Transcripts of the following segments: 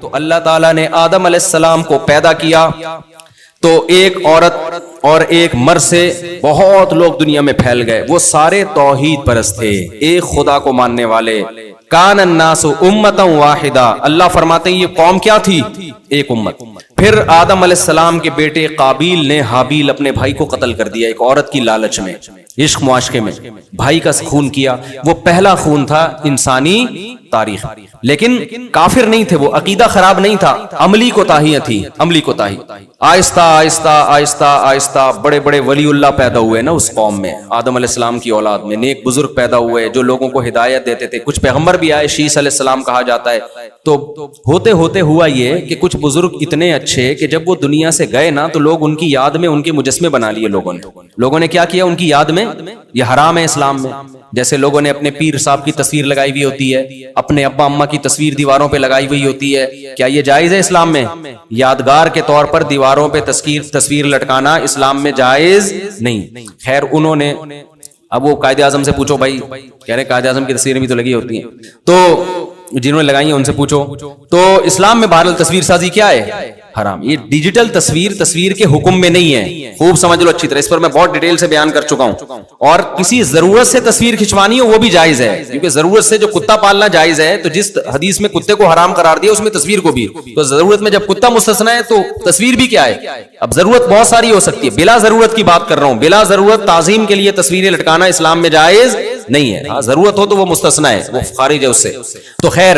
تو اللہ تعالیٰ نے آدم علیہ السلام کو پیدا کیا تو ایک عورت اور ایک مرد سے بہت لوگ دنیا میں پھیل گئے، وہ سارے توحید پرست تھے، ایک خدا کو ماننے والے۔ کان الناس امتا واحدہ، اللہ فرماتے ہیں یہ قوم کیا تھی؟ ایک امت۔ پھر آدم علیہ السلام کے بیٹے قابیل نے حابیل اپنے بھائی کو قتل کر دیا ایک عورت کی لالچ میں، عشق معاشقے میں بھائی کا خون کیا۔ وہ پہلا خون تھا انسانی تاریخ، لیکن کافر نہیں تھے، وہ عقیدہ خراب نہیں تھا، عملی کوتاہیاں تھی، عملی کوتاہی۔ آہستہ آہستہ آہستہ آہستہ بڑے بڑے ولی اللہ پیدا ہوئے نا اس قوم میں، آدم علیہ السلام کی اولاد میں نیک بزرگ پیدا ہوئے جو لوگوں کو ہدایت دیتے تھے، کچھ پیغمبر بھی آئے، شیس علیہ السلام کہا جاتا ہے۔ تو ہوتے ہوتے ہوا یہ کہ کچھ بزرگ اتنے اچھے کہ جب وہ دنیا سے گئے نا تو لوگ ان کی یاد میں ان کے مجسمے بنا لیے، لوگوں نے کیا کیا ان کی یاد میں؟ یہ حرام ہے اسلام میں۔ جیسے لوگوں نے اپنے پیر صاحب کی تصویر لگائی ہوئی ہوتی ہے، اپنے ابا اماں کی تصویر دیواروں پہ لگائی ہوئی ہوتی ہے، کیا یہ جائز ہے اسلام میں؟ یادگار کے طور پر دیواروں پہ تصویر لٹکانا اسلام میں جائز نہیں۔ خیر انہوں نے، اب وہ قائد اعظم سے پوچھو بھائی، کہہ رہے قائد اعظم کی تصویریں بھی تو لگی ہوتی ہیں، تو جنہوں نے لگائی ہیں ان سے پوچھو، تو اسلام میں بہرحال تصویر سازی کیا ہے؟ حرام۔ یہ ڈیجیٹل تصویر کے حکم میں نہیں ہے، خوب سمجھ لو اچھی طرح، اس پر میں بہت ڈیٹیل سے بیان کر چکا ہوں۔ اور کسی ضرورت سے تصویر کھنچوانی ہو وہ بھی جائز ہے، کیونکہ ضرورت سے جو کتا پالنا جائز ہے، تو جس حدیث میں کتے کو حرام قرار دیا اس میں تصویر کو بھی، تو ضرورت میں جب کتا مستثنی ہے تو تصویر بھی کیا ہے؟ اب ضرورت بہت ساری ہو سکتی ہے، بلا ضرورت کی بات کر رہا ہوں، بلا ضرورت تعظیم کے لیے تصویریں لٹکانا اسلام میں جائز نہیں ہے۔ ہاں ضرورت ہو تو وہ مستثنی ہے، وہ خارج ہے اس سے۔ تو خیر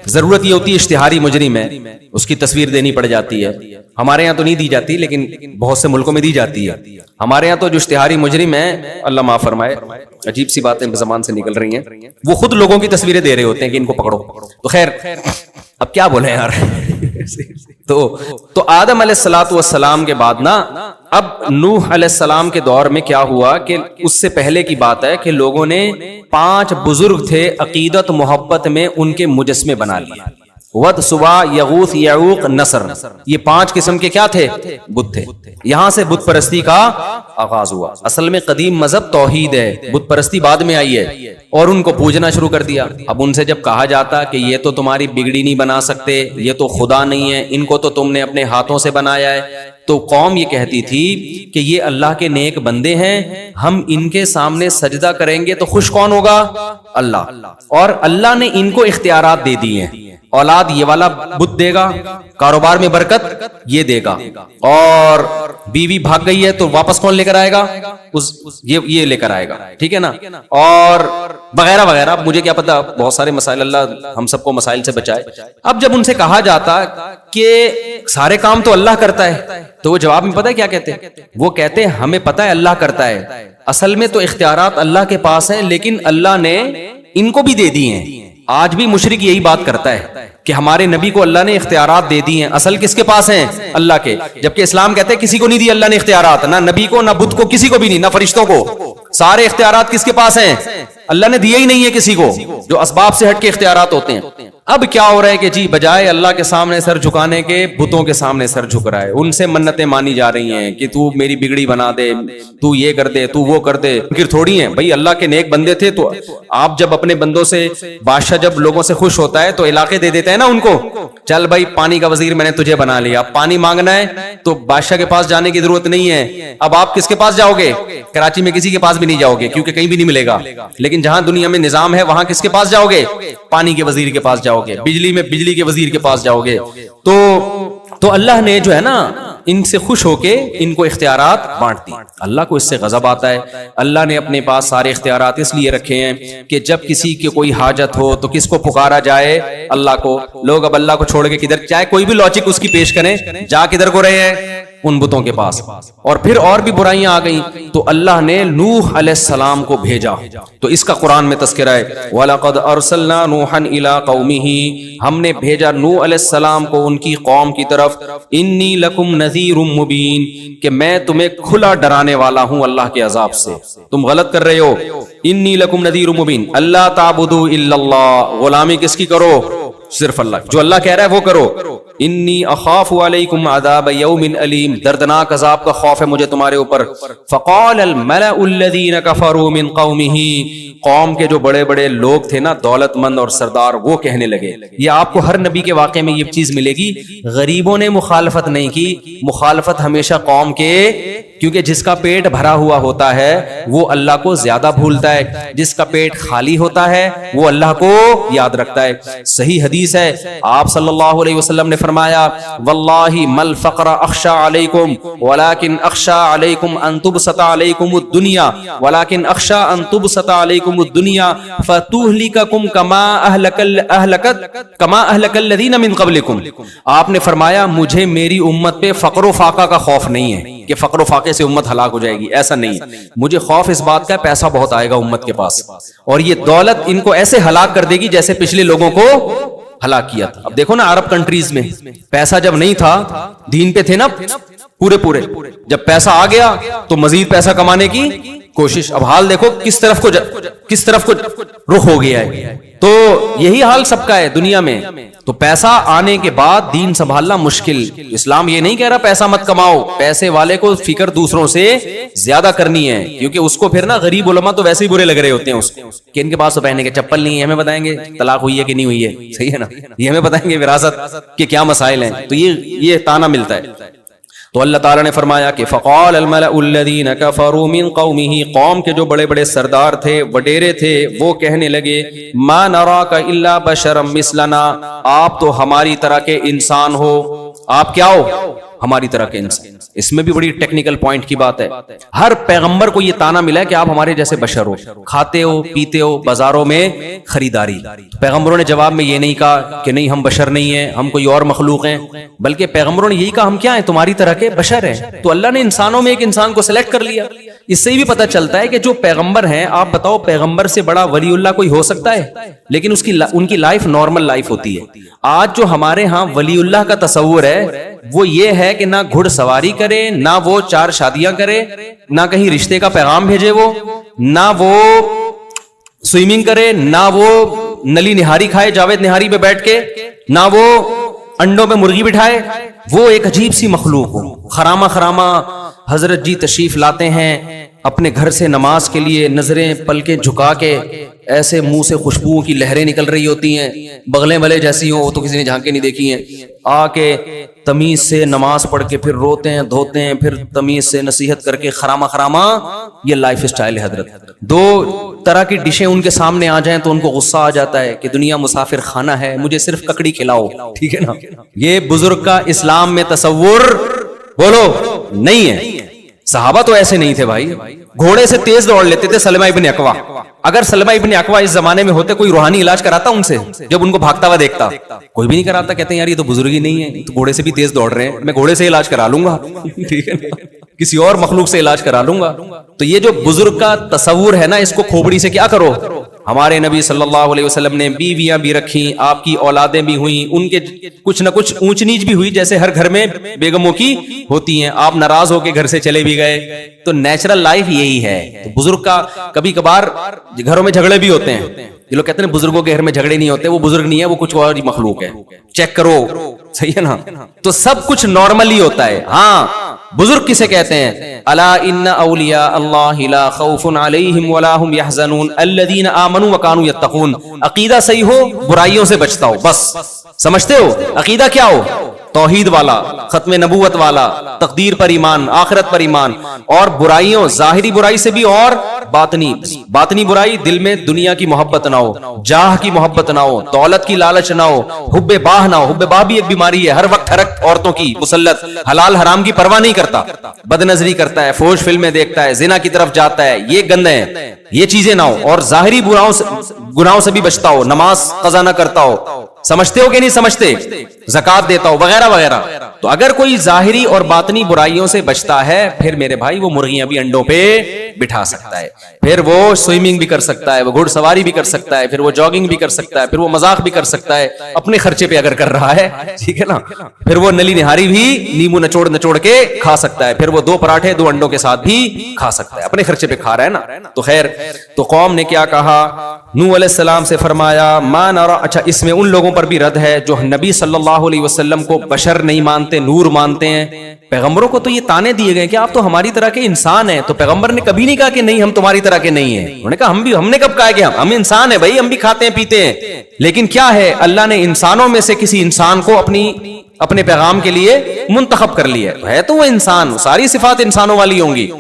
ضرورت یہ ہوتی ہے اشتہاری مجرم ہے اس کی تصویر دینی پڑ جاتی ہے، ہمارے یہاں تو نہیں دی جاتی لیکن بہت سے ملکوں میں دی جاتی ہے۔ ہمارے یہاں تو جو اشتہاری مجرم ہے، اللہ معاف فرمائے، عجیب سی باتیں زبان سے نکل رہی ہیں، وہ خود لوگوں کی تصویریں دے رہے ہوتے ہیں کہ ان کو پکڑو۔ تو خیر اب کیا بولیں یار تو آدم علیہ الصلوۃ والسلام کے بعد نا، اب نوح علیہ السلام کے دور میں کیا ہوا کہ اس سے پہلے کی بات ہے کہ لوگوں نے 5 بزرگ تھے عقیدت محبت میں ان کے مجسمے بنا لیے، ود، سوا، یغوث، یعوق، نصر، یہ 5 قسم کے کیا تھے؟ بت تھے۔ یہاں سے بت پرستی کا آغاز ہوا۔ اصل میں قدیم مذہب توحید ہے، بت پرستی بعد میں آئی ہے، اور ان کو پوجنا شروع کر دیا۔ اب ان سے جب کہا جاتا کہ یہ تو تمہاری بگڑی نہیں بنا سکتے، یہ تو خدا نہیں ہے، ان کو تو تم نے اپنے ہاتھوں سے بنایا ہے، تو قوم یہ کہتی تھی کہ یہ اللہ کے نیک بندے ہیں، ہم ان کے سامنے سجدہ کریں گے تو خوش کون ہوگا؟ اللہ۔ اور اللہ نے ان کو اختیارات دے دیے ہیں، اولاد یہ والا بت دے گا، کاروبار میں برکت یہ دے گا، اور بیوی بھاگ گئی ہے تو واپس کون لے کر آئے گا؟ یہ لے کر آئے گا، ٹھیک ہے نا، اور وغیرہ وغیرہ۔ مجھے کیا پتا، بہت سارے مسائل، اللہ ہم سب کو مسائل سے بچائے۔ اب جب ان سے کہا جاتا کہ سارے کام تو اللہ کرتا ہے، تو وہ جواب میں پتہ ہے کیا کہتے ہیں؟ وہ کہتے ہیں ہمیں پتہ ہے اللہ کرتا ہے، اصل میں تو اختیارات اللہ کے پاس ہیں، لیکن اللہ نے ان کو بھی دے دی ہیں۔ آج بھی مشرک یہی بات کرتا ہے کہ ہمارے نبی کو اللہ نے اختیارات دے دی ہیں، اصل کس کے پاس ہیں؟ اللہ کے۔ جبکہ اسلام کہتے ہیں کسی کو نہیں دی اللہ نے اختیارات، نہ نبی کو، نہ بت کو، کسی کو بھی نہیں، نہ فرشتوں کو۔ سارے اختیارات کس کے پاس ہیں؟ اللہ نے دیا ہی نہیں ہے کسی کو، جو اسباب سے ہٹ کے اختیارات ہوتے ہیں۔ اب کیا ہو رہا ہے کہ جی بجائے اللہ کے سامنے سر جھکانے کے بتوں کے سامنے سر جھک رہا ہے، ان سے منتیں مانی جا رہی ہیں کہ تو میری بگڑی بنا دے، تو یہ کر دے، تو وہ کر دے۔ پھر تھوڑی ہیں بھائی، اللہ کے نیک بندے تھے تو آپ جب اپنے بندوں سے، بادشاہ جب لوگوں سے خوش ہوتا ہے تو علاقے دے دیتا ہے نا ان کو، چل بھائی پانی کا وزیر میں نے تجھے بنا لیا، پانی مانگنا ہے تو بادشاہ کے پاس جانے کی ضرورت نہیں ہے، اب آپ کس کے پاس جاؤ گے؟ کراچی میں کسی کے پاس بھی نہیں جاؤ گے کیونکہ کہیں بھی نہیں ملے گا، لیکن جہاں دنیا میں نظام ہے وہاں کس کے پاس جاؤ گے؟ پانی کے وزیر کے پاس جاؤ گے، بجلی میں بجلی کے وزیر کے پاس جاؤ گے۔ تو اللہ نے جو ہے نا ان سے خوش ہو کے ان کو اختیارات بانٹ دی۔ اللہ کو اس سے غضب آتا ہے۔ اللہ نے اپنے پاس سارے اختیارات اس لیے رکھے ہیں کہ جب کسی کی کوئی حاجت ہو تو کس کو پکارا جائے؟ اللہ کو۔ لوگ اب اللہ کو چھوڑ کے کدھر، چاہے کوئی بھی لاجک اس کی پیش کریں، جا کدھر کو رہے ہیں؟ ان بتوں کے پاس۔ اور پھر اور بھی برائیاں آ گئیں تو اللہ نے نوح علیہ السلام کو بھیجا، تو اس کا قرآن میں تذکرہ ہے، وَلَقَدْ أَرْسَلْنَا نُوحًا إِلَىٰ قَوْمِهِ، ہم نے بھیجا نوح علیہ السلام کو ان کی قوم کی طرف، إِنِّي لَكُمْ نَذِيرٌ مُبِينٌ، کہ میں تمہیں کھلا ڈرانے والا ہوں اللہ کے عذاب سے، تم غلط کر رہے ہو۔ إِنِّي لَكُمْ نَذِيرٌ مُبِينٌ، اللہ تعبدوا إِلَّا اللَّهُ، غلامی کس کی کرو؟ صرف اللہ، جو اللہ کہہ رہا ہے وہ کرو۔ انی اخاف علیکم عذاب یوم علیم، دردناک عذاب کا خوف ہے مجھے تمہارے اوپر. فقال الملأ الذین کفروا من قومہ، قوم کے جو بڑے بڑے لوگ تھے نا، دولت مند اور سردار، وہ کہنے لگے. یہ آپ کو ہر نبی کے واقعے میں یہ چیز ملے گی، غریبوں نے مخالفت نہیں کی. مخالفت ہمیشہ قوم کے، کیونکہ جس کا پیٹ بھرا ہوا ہوتا ہے وہ اللہ کو زیادہ بھولتا ہے، جس کا پیٹ خالی ہوتا ہے وہ اللہ کو یاد رکھتا ہے. صحیح حدیث ہے، آپ صلی اللہ علیہ وسلم نے فرمایا واللہ مل فقر اخشى علیکم ولکن اخشى علیکم ان تبسط علیکم الدنیا ولکن اخشى ان تبسط علیکم الدنیا فتہلککم کما اہلک الذین من قبلکم. آپ نے فرمایا مجھے میری امت پہ فقر و فاقہ کا خوف نہیں ہے کہ فقر و فاقے سے امت ہلاک ہو جائے گی، ایسا نہیں. مجھے خوف اس بات کا ہے پیسہ بہت آئے گا امت کے پاس، اور یہ دولت ان کو ایسے ہلاک کر دے گی جیسے پچھلے لوگوں کو ہلاک کیا تھا. اب دیکھو نا عرب کنٹریز میں پیسہ جب نہیں تھا، دین پہ تھے نا پورے، جب پیسہ آ گیا تو مزید پیسہ کمانے کی کوشش. اب حال دیکھو کس طرف کو رخ ہو گیا ہے. تو یہی حال سب کا ہے دنیا میں. تو پیسہ آنے کے بعد دین سنبھالنا مشکل. اسلام یہ نہیں کہہ رہا پیسہ مت کماؤ، پیسے والے کو فکر دوسروں سے زیادہ کرنی ہے، کیونکہ اس کو پھر نا غریب علماء تو ویسے ہی برے لگ رہے ہوتے ہیں اس کو کہ ان کے پاس تو پہننے کے چپل نہیں ہے، ہمیں بتائیں گے طلاق ہوئی ہے کہ نہیں ہوئی ہے. صحیح ہے نا، یہ ہمیں بتائیں گے وراثت کے کیا مسائل ہیں. تو یہ تانا ملتا ہے. تو اللہ تعالیٰ نے فرمایا کہ فقال الملأ الذین کفروا من قومہ، قوم کے جو بڑے بڑے سردار تھے، وڈیرے تھے، وہ کہنے لگے ما نراک الا بشرا مثلنا، آپ تو ہماری طرح کے انسان ہو. آپ کیا ہو؟ ہماری طرح کے انسان. اس میں بھی بڑی ٹیکنیکل پوائنٹ کی بات ہے. ہر پیغمبر کو یہ تانا ملا ہے کہ آپ ہمارے جیسے بشر ہو، کھاتے ہو پیتے ہو، بازاروں میں خریداری. پیغمبروں نے جواب میں یہ نہیں کہا کہ نہیں ہم بشر نہیں ہیں، ہم کوئی اور مخلوق ہیں، بلکہ پیغمبروں نے یہی کہا ہم کیا ہیں؟ تمہاری طرح کے بشر ہیں. تو اللہ نے انسانوں میں ایک انسان کو سلیکٹ کر لیا. اس سے بھی پتہ چلتا ہے کہ جو پیغمبر ہیں، آپ بتاؤ پیغمبر سے بڑا ولی اللہ کوئی ہو سکتا ہے؟ لیکن ان کی لائف نارمل لائف ہوتی ہے. آج جو ہمارے ہاں ولی اللہ کا تصور ہے وہ یہ ہے کہ نہ گھڑ سواری کرے، نہ وہ 4 شادیاں کرے، نہ کہیں رشتے کا پیغام بھیجے، نہ وہ سوئمنگ کرے، نہ وہ نلی نہاری کھائے جاوید نہاری پہ بیٹھ کے، نہ وہ انڈوں پہ مرغی بٹھائے. وہ ایک عجیب سی مخلوق ہو. خرامہ حضرت جی تشریف لاتے ہیں اپنے گھر سے نماز کے لیے، نظریں پلکیں جھکا کے، ایسے منہ سے خوشبوؤں کی لہریں نکل رہی ہوتی ہیں، بغلیں بلے جیسی ہوں، وہ تو کسی نے جھانک کے نہیں دیکھی ہیں. آ کے تمیز سے نماز پڑھ کے پھر روتے ہیں دھوتے ہیں، پھر تمیز سے نصیحت کر کے خرامہ. یہ لائف سٹائل ہے حضرت. 2 طرح کی ڈشیں ان کے سامنے آ جائیں تو ان کو غصہ آ جاتا ہے کہ دنیا مسافر خانہ ہے، مجھے صرف ککڑی کھلاؤ. ٹھیک ہے نا. یہ بزرگ کا اسلام میں تصور بولو نہیں ہے. صحابہ تو ایسے نہیں تھے بھائی، گھوڑے سے تیز دوڑ لیتے تھے. سلمہ ابن اکوا، اگر سلمہ ابن اکوا اس زمانے میں ہوتے کوئی روحانی علاج کراتا ان سے؟ جب ان کو بھاگتا ہوا دیکھتا کوئی بھی نہیں کراتا. کہتے ہیں یار یہ تو بزرگ ہی نہیں ہے، تو گھوڑے سے بھی تیز دوڑ رہے ہیں، میں گھوڑے سے علاج کرا لوں گا. ٹھیک ہے نا، کسی اور مخلوق سے علاج کرا لوں گا. تو یہ جو بزرگ کا تصور ہے نا، اس کو کھوپڑی سے کیا کرو. ہمارے نبی صلی اللہ علیہ وسلم نے بیویاں بھی رکھی، آپ کی اولادیں بھی ہوئیں، ان کے کچھ نہ کچھ اونچ نیچ بھی ہوئی جیسے ہر گھر میں بیگموں کی ہوتی ہیں. آپ ناراض ہو کے گھر سے چلے بھی گئے. تو نیچرل لائف یہی ہے. تو بزرگ کا کبھی کبھار گھروں میں جھگڑے بھی ہوتے ہیں. یہ لوگ کہتے ہیں بزرگوں کے گھر میں جھگڑے نہیں ہوتے، وہ بزرگ نہیں ہے، وہ کچھ اور مخلوق ہے. چیک کرو، صحیح ہے نا. تو سب کچھ نارمل ہی ہوتا ہے. ہاں بزرگ کسے کہتے ہیں؟ الا ان اولیاء اللہ لا خوف علیہم ولا هم يحزنون الذین آمنوا وكانوا يتقون. عقیدہ صحیح ہو، برائیوں سے بچتا ہو. بس سمجھتے ہو عقیدہ کیا ہو؟ توحید والا، ختم نبوت والا، تقدیر پر ایمان، آخرت پر ایمان، اور برائیوں، ظاہری برائی سے بھی، اور باطنی برائی، دل میں دنیا کی محبت نہ ہو، جاہ کی محبت نہ ہو، دولت کی لالچ نہ ہو، حب باہ نہ ہو. حب باہ بھی ایک بیماری ہے، ہر وقت عورتوں کی مسلط، حلال حرام کی پرواہ نہیں کرتا، بد نظری کرتا ہے، فحش فلمیں دیکھتا ہے، زنا کی طرف جاتا ہے. یہ گندے ہیں، یہ چیزیں نہ ہو. اور ظاہری گناہوں سے بھی بچتا ہو، نماز قضا نہ کرتا ہو. سمجھتے ہو کہ نہیں سمجھتے؟ زکات دیتا ہو وغیرہ وغیرہ. تو اگر کوئی ظاہری اور باطنی برائیوں سے بچتا ہے پھر میرے بھائی وہ مرغیاں بھی انڈوں پہ بٹھا سکتا ہے, پھر وہ سوئمنگ بھی کر سکتا ہے, وہ گھڑ سواری بھی کر سکتا ہے, پھر وہ جاگنگ بھی کر سکتا ہے, پھر وہ مذاق بھی کر سکتا ہے اپنے خرچے پہ اگر کر رہا ہے, ٹھیک ہے نا, پھر وہ نلی نہاری بھی نیمبو نچوڑ کے کھا سکتا ہے, پھر وہ 2 پراٹھے 2 انڈوں کے ساتھ بھی کھا سکتا ہے, اپنے خرچے پہ کھا رہا ہے نا. تو خیر, تو قوم نے کیا کہا, نوح علیہ السلام سے فرمایا ما نرا, اچھا اس میں ان لوگوں پر بھی رد ہے جو نبی صلی اللہ علیہ وسلم کو بشر نہیں مانتے, نور مانتے ہیں. پیغمبروں کو تو یہ تانے دیے گئے کہ آپ تو ہماری طرح کے انسان ہیں, تو پیغمبر نے کبھی نہیں کہا کہ نہیں ہم تمہاری طرح کے نہیں ہیں. انہوں نے کہا ہم نے کب کہا کہ ہم انسان ہیں بھائی, ہم بھی کھاتے ہیں پیتے ہیں, لیکن کیا ہے اللہ نے انسانوں میں سے کسی انسان کو اپنے پیغام کے لیے منتخب کر لیا ہے, تو وہ انسان, ساری صفات انسانوں والی ہوں گی.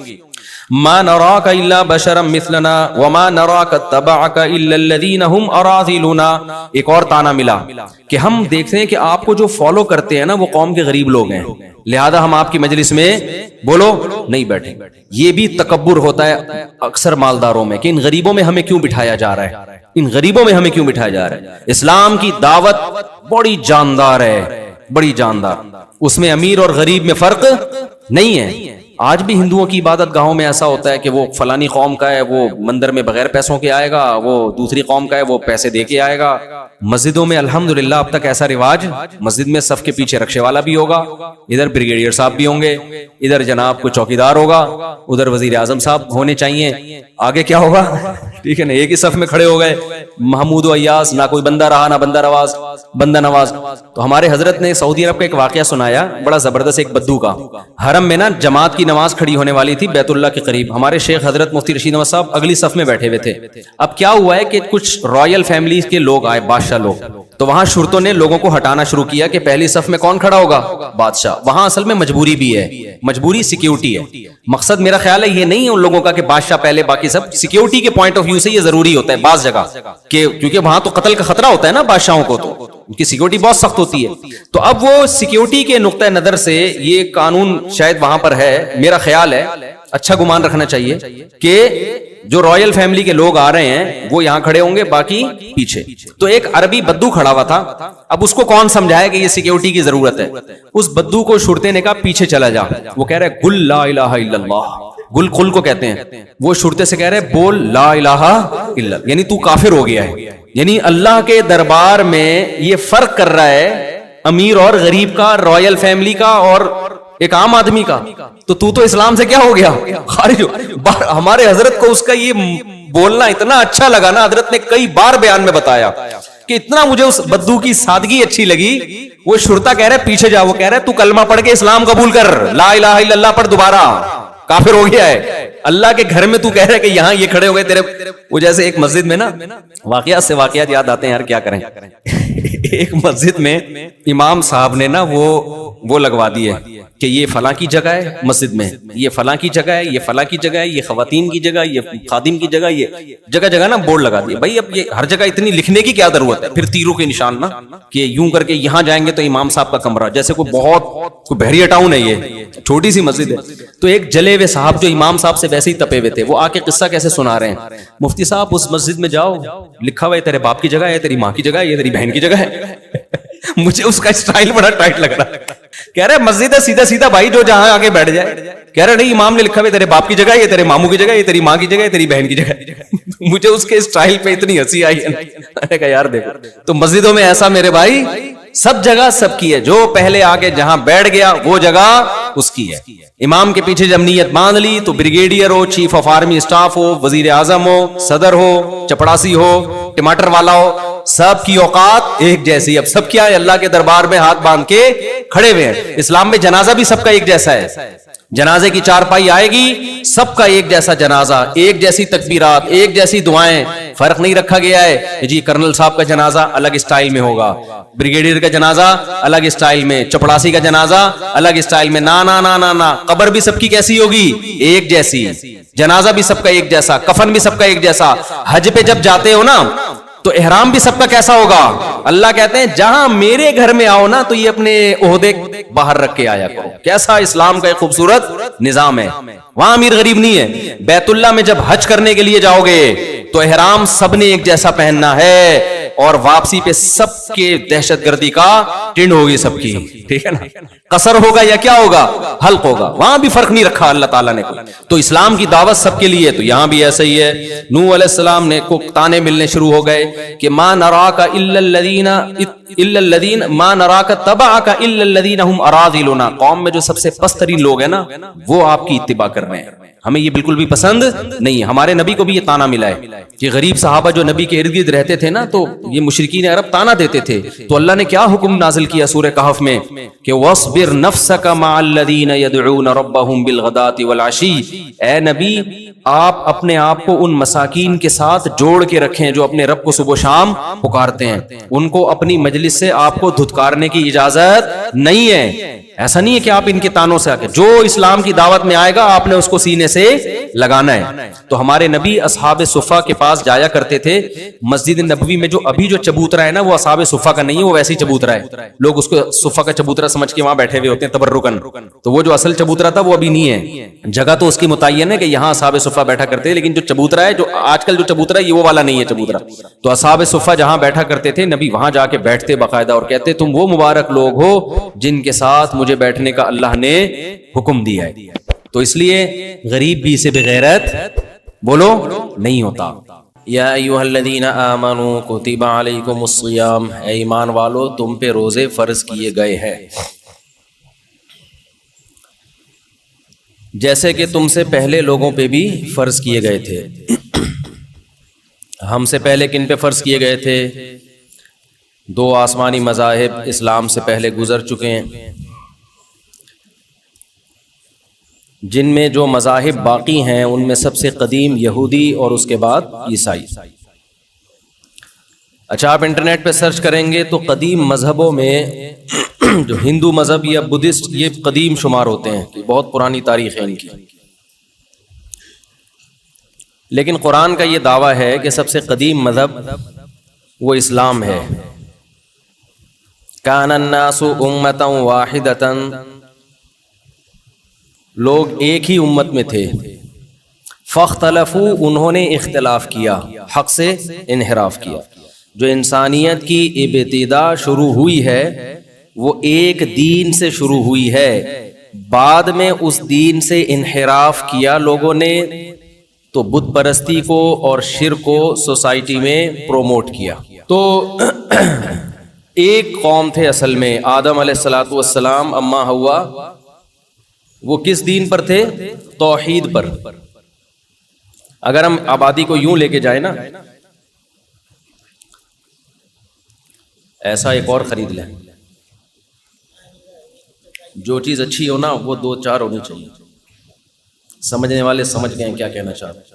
ما نراک الا بشرا مثلنا وما نراک اتبعک الا الذین هم اراذلنا. ایک اور تانا ملا کہ ہم دیکھتے ہیں کہ آپ کو جو فالو کرتے ہیں نا وہ قوم کے غریب لوگ ہیں, لہذا ہم آپ کی مجلس میں بولو نہیں بیٹھیں. یہ بھی تکبر ہوتا ہے اکثر مالداروں میں کہ ان غریبوں میں ہمیں کیوں بٹھایا جا رہا ہے, ان غریبوں میں ہمیں کیوں بٹھایا جا رہا ہے. اسلام کی دعوت بڑی جاندار ہے, بڑی جاندار, اس میں امیر اور غریب میں فرق نہیں ہے. آج بھی ہندوؤں کی عبادت گاہوں میں ایسا ہوتا ہے کہ وہ فلانی قوم کا ہے وہ مندر میں بغیر پیسوں کے آئے گا, وہ دوسری قوم کا ہے وہ پیسے دے کے آئے گا. مسجدوں میں الحمدللہ اب تک ایسا رواج, مسجد میں صف کے پیچھے رکشے والا بھی ہوگا, ادھر بریگیڈیئر صاحب بھی ہوں گے, ادھر جناب کو چوکیدار ہوگا, ادھر وزیر اعظم صاحب ہونے چاہیے, آگے کیا ہوگا, ٹھیک ہے نا, ایک ہی صف میں کھڑے ہو گئے, محمود و ایاز, نہ کوئی بندہ رہا نہ بندہ نواز. تو ہمارے حضرت نے سعودی عرب کا ایک واقعہ سنایا بڑا زبردست, ایک بدو کا. حرم میں نا جماعت کی نماز کھڑی ہونے والی تھی بیت اللہ کے قریب, ہمارے شیخ حضرت مفتی رشید احمد صاحب اگلی صف میں بیٹھے ہوئے تھے. اب کیا ہوا ہے کہ کچھ رائل فیملیز کے لوگ آئے, بادشاہ لوگ, تو وہاں شرطوں نے لوگوں کو ہٹانا شروع کیا کہ پہلی صف میں کون کھڑا ہوگا, بادشاہ. وہاں اصل میں مجبوری بھی ہے, مجبوری سیکیورٹی ہے. مقصد میرا خیال ہے یہ نہیں ہے ان لوگوں کا کہ بادشاہ پہلے باقی سب, سیکیورٹی کے پوائنٹ آف ویو سے یہ ضروری ہوتا ہے بعض جگہ کہ کیونکہ وہاں تو قتل کا خطرہ ہوتا ہے نا بادشاہوں کو, تو ان کی سیکیورٹی بہت سخت ہوتی ہے. تو اب وہ سیکیورٹی کے نقطہ نظر سے یہ قانون شاید وہاں پر ہے, میرا خیال ہے, اچھا گمان رکھنا چاہیے کہ جو رائل فیملی کے لوگ آ رہے ہیں وہ یہاں کھڑے ہوں گے, باقی پیچھے. تو ایک عربی بدو کھڑا ہوا تھا, اب اس کو کون سمجھائے کہ یہ سیکیورٹی کی ضرورت ہے. اس بدو کو شرطے نے کہا پیچھے چلا جا. وہ کہہ رہے گل لا الہ الا اللہ, گل قل کو کہتے ہیں. وہ شرطے سے کہہ رہے بول لا الہ الا, یعنی تو کافر ہو گیا ہے. یعنی اللہ کے دربار میں یہ فرق کر رہا ہے امیر اور غریب کا, رائل فیملی کا اور ایک عام آدمی کا. تو اسلام سے کیا ہو گیا, خارج ہو. ہمارے حضرت کو اس کا یہ بولنا اتنا اچھا لگا نا, حضرت نے کئی بار بیان میں بتایا کہ اتنا مجھے اس بدو کی سادگی اچھی لگی. وہ شرطا کہہ رہے پیچھے جا, وہ کہہ رہے تو کلمہ پڑھ کے اسلام قبول کر, لا الہ الا اللہ پڑھ, دوبارہ کافر ہو گیا ہے. اللہ کے گھر میں تو کہہ رہے کہ یہاں یہ کھڑے ہو گئے تیرے. وہ جیسے ایک مسجد میں نا واقعات سے واقعات یاد آتے ہیں یار, کیا کریں. ایک مسجد میں امام صاحب نے نا وہ لگوا دیے کہ یہ فلاں کی جگہ ہے مسجد میں, یہ فلاں کی جگہ ہے, یہ فلاں کی جگہ ہے, یہ خواتین کی جگہ, یہ خادم کی جگہ, یہ جگہ جگہ نا بورڈ لگا دیے. بھائی اب یہ ہر جگہ اتنی لکھنے کی کیا ضرورت ہے, پھر تیروں کے نشان نا کہ یوں کر کے یہاں جائیں گے تو امام صاحب کا کمرہ, جیسے کوئی بہت بحریہ ٹاؤن ہے, یہ چھوٹی سی مسجد ہے. تو ایک جلے ہوئے صاحب جو امام صاحب سے ویسے ہی تپے ہوئے تھے, وہ آ کے قصہ کیسے سنا رہے ہیں, مفتی صاحب اس مسجد میں جاؤ, لکھا ہوا ہے تیرے باپ کی جگہ ہے, تیری ماں کی جگہ ہے, یہ تیری بہن کی جگہ ہے. مجھے اس کا اسٹائل بڑا ٹائٹ لگ رہا. کہہ رہے مسجد ہے سیدھا سیدھا بھائی, جو جہاں آگے بیٹھ جائے. کہہ رہے نہیں, امام نے لکھا ہوا تیرے باپ کی جگہ, یہ تیرے ماموں کی جگہ, یہ تیری ماں کی جگہ, یہ تیری بہن کی جگہ. مجھے اس کے اسٹائل پہ اتنی ہنسی آئی ہے, میں نے کہا یار دیکھو, تو مسجدوں میں ایسا میرے بھائی سب جگہ سب کی ہے, جو پہلے آگے جہاں بیٹھ گیا وہ جگہ اس کی ہے. امام کے پیچھے جب نیت باندھ لی تو بریگیڈیئر ہو, چیف آف آرمی اسٹاف ہو, وزیر اعظم ہو, صدر ہو, چپڑاسی ہو, ٹماٹر والا ہو, سب کی اوقات ایک جیسی. اب سب کیا ہے, اللہ کے دربار میں ہاتھ باندھ کے کھڑے ہوئے ہیں. اسلام میں جنازہ بھی سب کا ایک جیسا ہے, جنازے کی چارپائی آئے گی, سب کا ایک جیسا جنازہ, ایک جیسی تکبیرات, ایک جیسی دعائیں, فرق نہیں رکھا گیا ہے جی کرنل صاحب کا جنازہ الگ اسٹائل میں ہوگا, بریگیڈیئر کا جنازہ الگ اسٹائل میں, چپڑاسی کا جنازہ الگ اسٹائل میں. نا نا نا نا نا, قبر بھی سب کی کیسی ہوگی, ایک جیسی, جنازہ بھی سب کا ایک جیسا, کفن بھی سب کا ایک جیسا. حج پہ جب جاتے ہو نا تو احرام بھی سب کا کیسا ہوگا. اللہ کہتے ہیں جہاں میرے گھر میں آؤ نا تو یہ اپنے عہدے باہر رکھ کے آیا کرو. کیسا اسلام کا ایک خوبصورت نظام ہے. وہاں امیر غریب نہیں ہے. بیت اللہ میں جب حج کرنے کے لیے جاؤ گے تو احرام سب نے ایک جیسا پہننا ہے, اور واپسی پہ سب کے دہشت گردی کا ٹنڈ ہوگی سب کی, ٹھیک ہے نا, قصر ہوگا یا کیا ہوگا, حلق ہوگا, وہاں بھی فرق نہیں رکھا اللہ تعالیٰ نے. تو اسلام کی دعوت سب کے لیے, تو یہاں بھی ایسا ہی ہے. نوح علیہ السلام نے کو تانے ملنے شروع ہو گئے کہ ما نراک الا الذین ما نراک تبعک الا الذین هم اراذلنا, قوم میں جو سب سے پست ترین لوگ ہیں نا وہ آپ کی اتباع کر رہے ہیں, ہمیں یہ بالکل بھی پسند نہیں. ہمارے نبی کو بھی یہ تانا ملا ہے کہ غریب صحابہ جو نبی کے ارد گرد رہتے تھے نا, تو یہ مشرکین عرب تانا دیتے تھے. تو اللہ نے کیا حکم نازل کیا سورہ کہف میں کہ وَاصْبِرْ نَفْسَكَ مَعَ الَّذِينَ يَدْعُونَ رَبَّهُمْ بِالْغَدَاةِ وَالْعَشِيِّ, اے نبی آپ اپنے آپ کو ان مساکین کے ساتھ جوڑ کے رکھیں جو اپنے رب کو صبح و شام پکارتے ہیں. ان کو اپنی مجلس سے آپ کو دھتکارنے کی اجازت نہیں ہے. ایسا نہیں ہے کہ آپ ان کے تانوں سے آ کے, جو اسلام کی دعوت میں آئے گا آپ نے اس کو سینے سے لگانا ہے. تو ہمارے نبی اصحاب صفہ کے پاس جایا کرتے تھے. مسجد نبوی میں جو ابھی جو چبوترا ہے نا وہ اصحاب صفہ کا نہیں ہے, وہ ویسی چبوترا ہے. لوگ اس کو صفہ کا چبوترا سمجھ کے وہاں بیٹھے ہوئے ہوتے ہیں تبرکن, تو وہ جو اصل چبوترا تھا وہ ابھی نہیں ہے. جگہ تو اس کی متعین ہے کہ یہاں اصحاب صفہ بیٹھا کرتے ہیں, لیکن جو چبوترا ہے, جو آج کل جو چبوترا ہے, یہ وہ والا نہیں ہے چبوترا. تو اصحاب صفہ جہاں بیٹھا کرتے تھے نبی وہاں جا کے بیٹھتے باقاعدہ اور کہتے تم وہ مبارک لوگ ہو جن کے ساتھ مجھے بیٹھنے کا اللہ نے حکم دیا ہے. تو اس لیے غریب بھی سے بغیرت بولو نہیں ہوتا. یا ایھا الذین آمنوا کتب علیکم الصیام, اے ایمان والو تم پہ روزے فرض کیے گئے ہیں جیسے کہ تم سے پہلے لوگوں پہ بھی فرض کیے گئے تھے. ہم سے پہلے کن پہ فرض کیے گئے تھے؟ 2 آسمانی مذاہب اسلام سے پہلے گزر چکے ہیں, جن میں جو مذاہب باقی ہیں ان میں سب سے قدیم یہودی اور اس کے بعد عیسائی. اچھا آپ انٹرنیٹ پہ سرچ کریں گے تو قدیم مذہبوں میں جو ہندو مذہب یا بدھسٹ یہ قدیم شمار ہوتے ہیں کہ بہت پرانی تاریخ ہے ان کی. لیکن قرآن کا یہ دعویٰ ہے کہ سب سے قدیم مذہب وہ اسلام ہے. کان الناس امۃ واحدۃ, لوگ ایک ہی امت میں تھے. فاختلفوا, انہوں نے اختلاف کیا, حق سے انحراف کیا. جو انسانیت کی ابتدا شروع ہوئی ہے وہ ایک دین سے شروع ہوئی ہے, بعد میں اس دین سے انحراف کیا لوگوں نے, تو بت پرستی کو اور شرک کو سوسائٹی میں پروموٹ کیا. تو ایک قوم تھے اصل میں, آدم علیہ الصلوۃ والسلام, اماں حوا, وہ کس دین پر تھے؟ توحید پر. اگر ہم آبادی کو یوں لے کے جائیں نا, ایسا ایک اور خرید لیں, جو چیز اچھی ہو نا وہ 2-4 ہونی چاہیے. سمجھنے والے سمجھ گئے کیا کہنا چاہتے ہیں.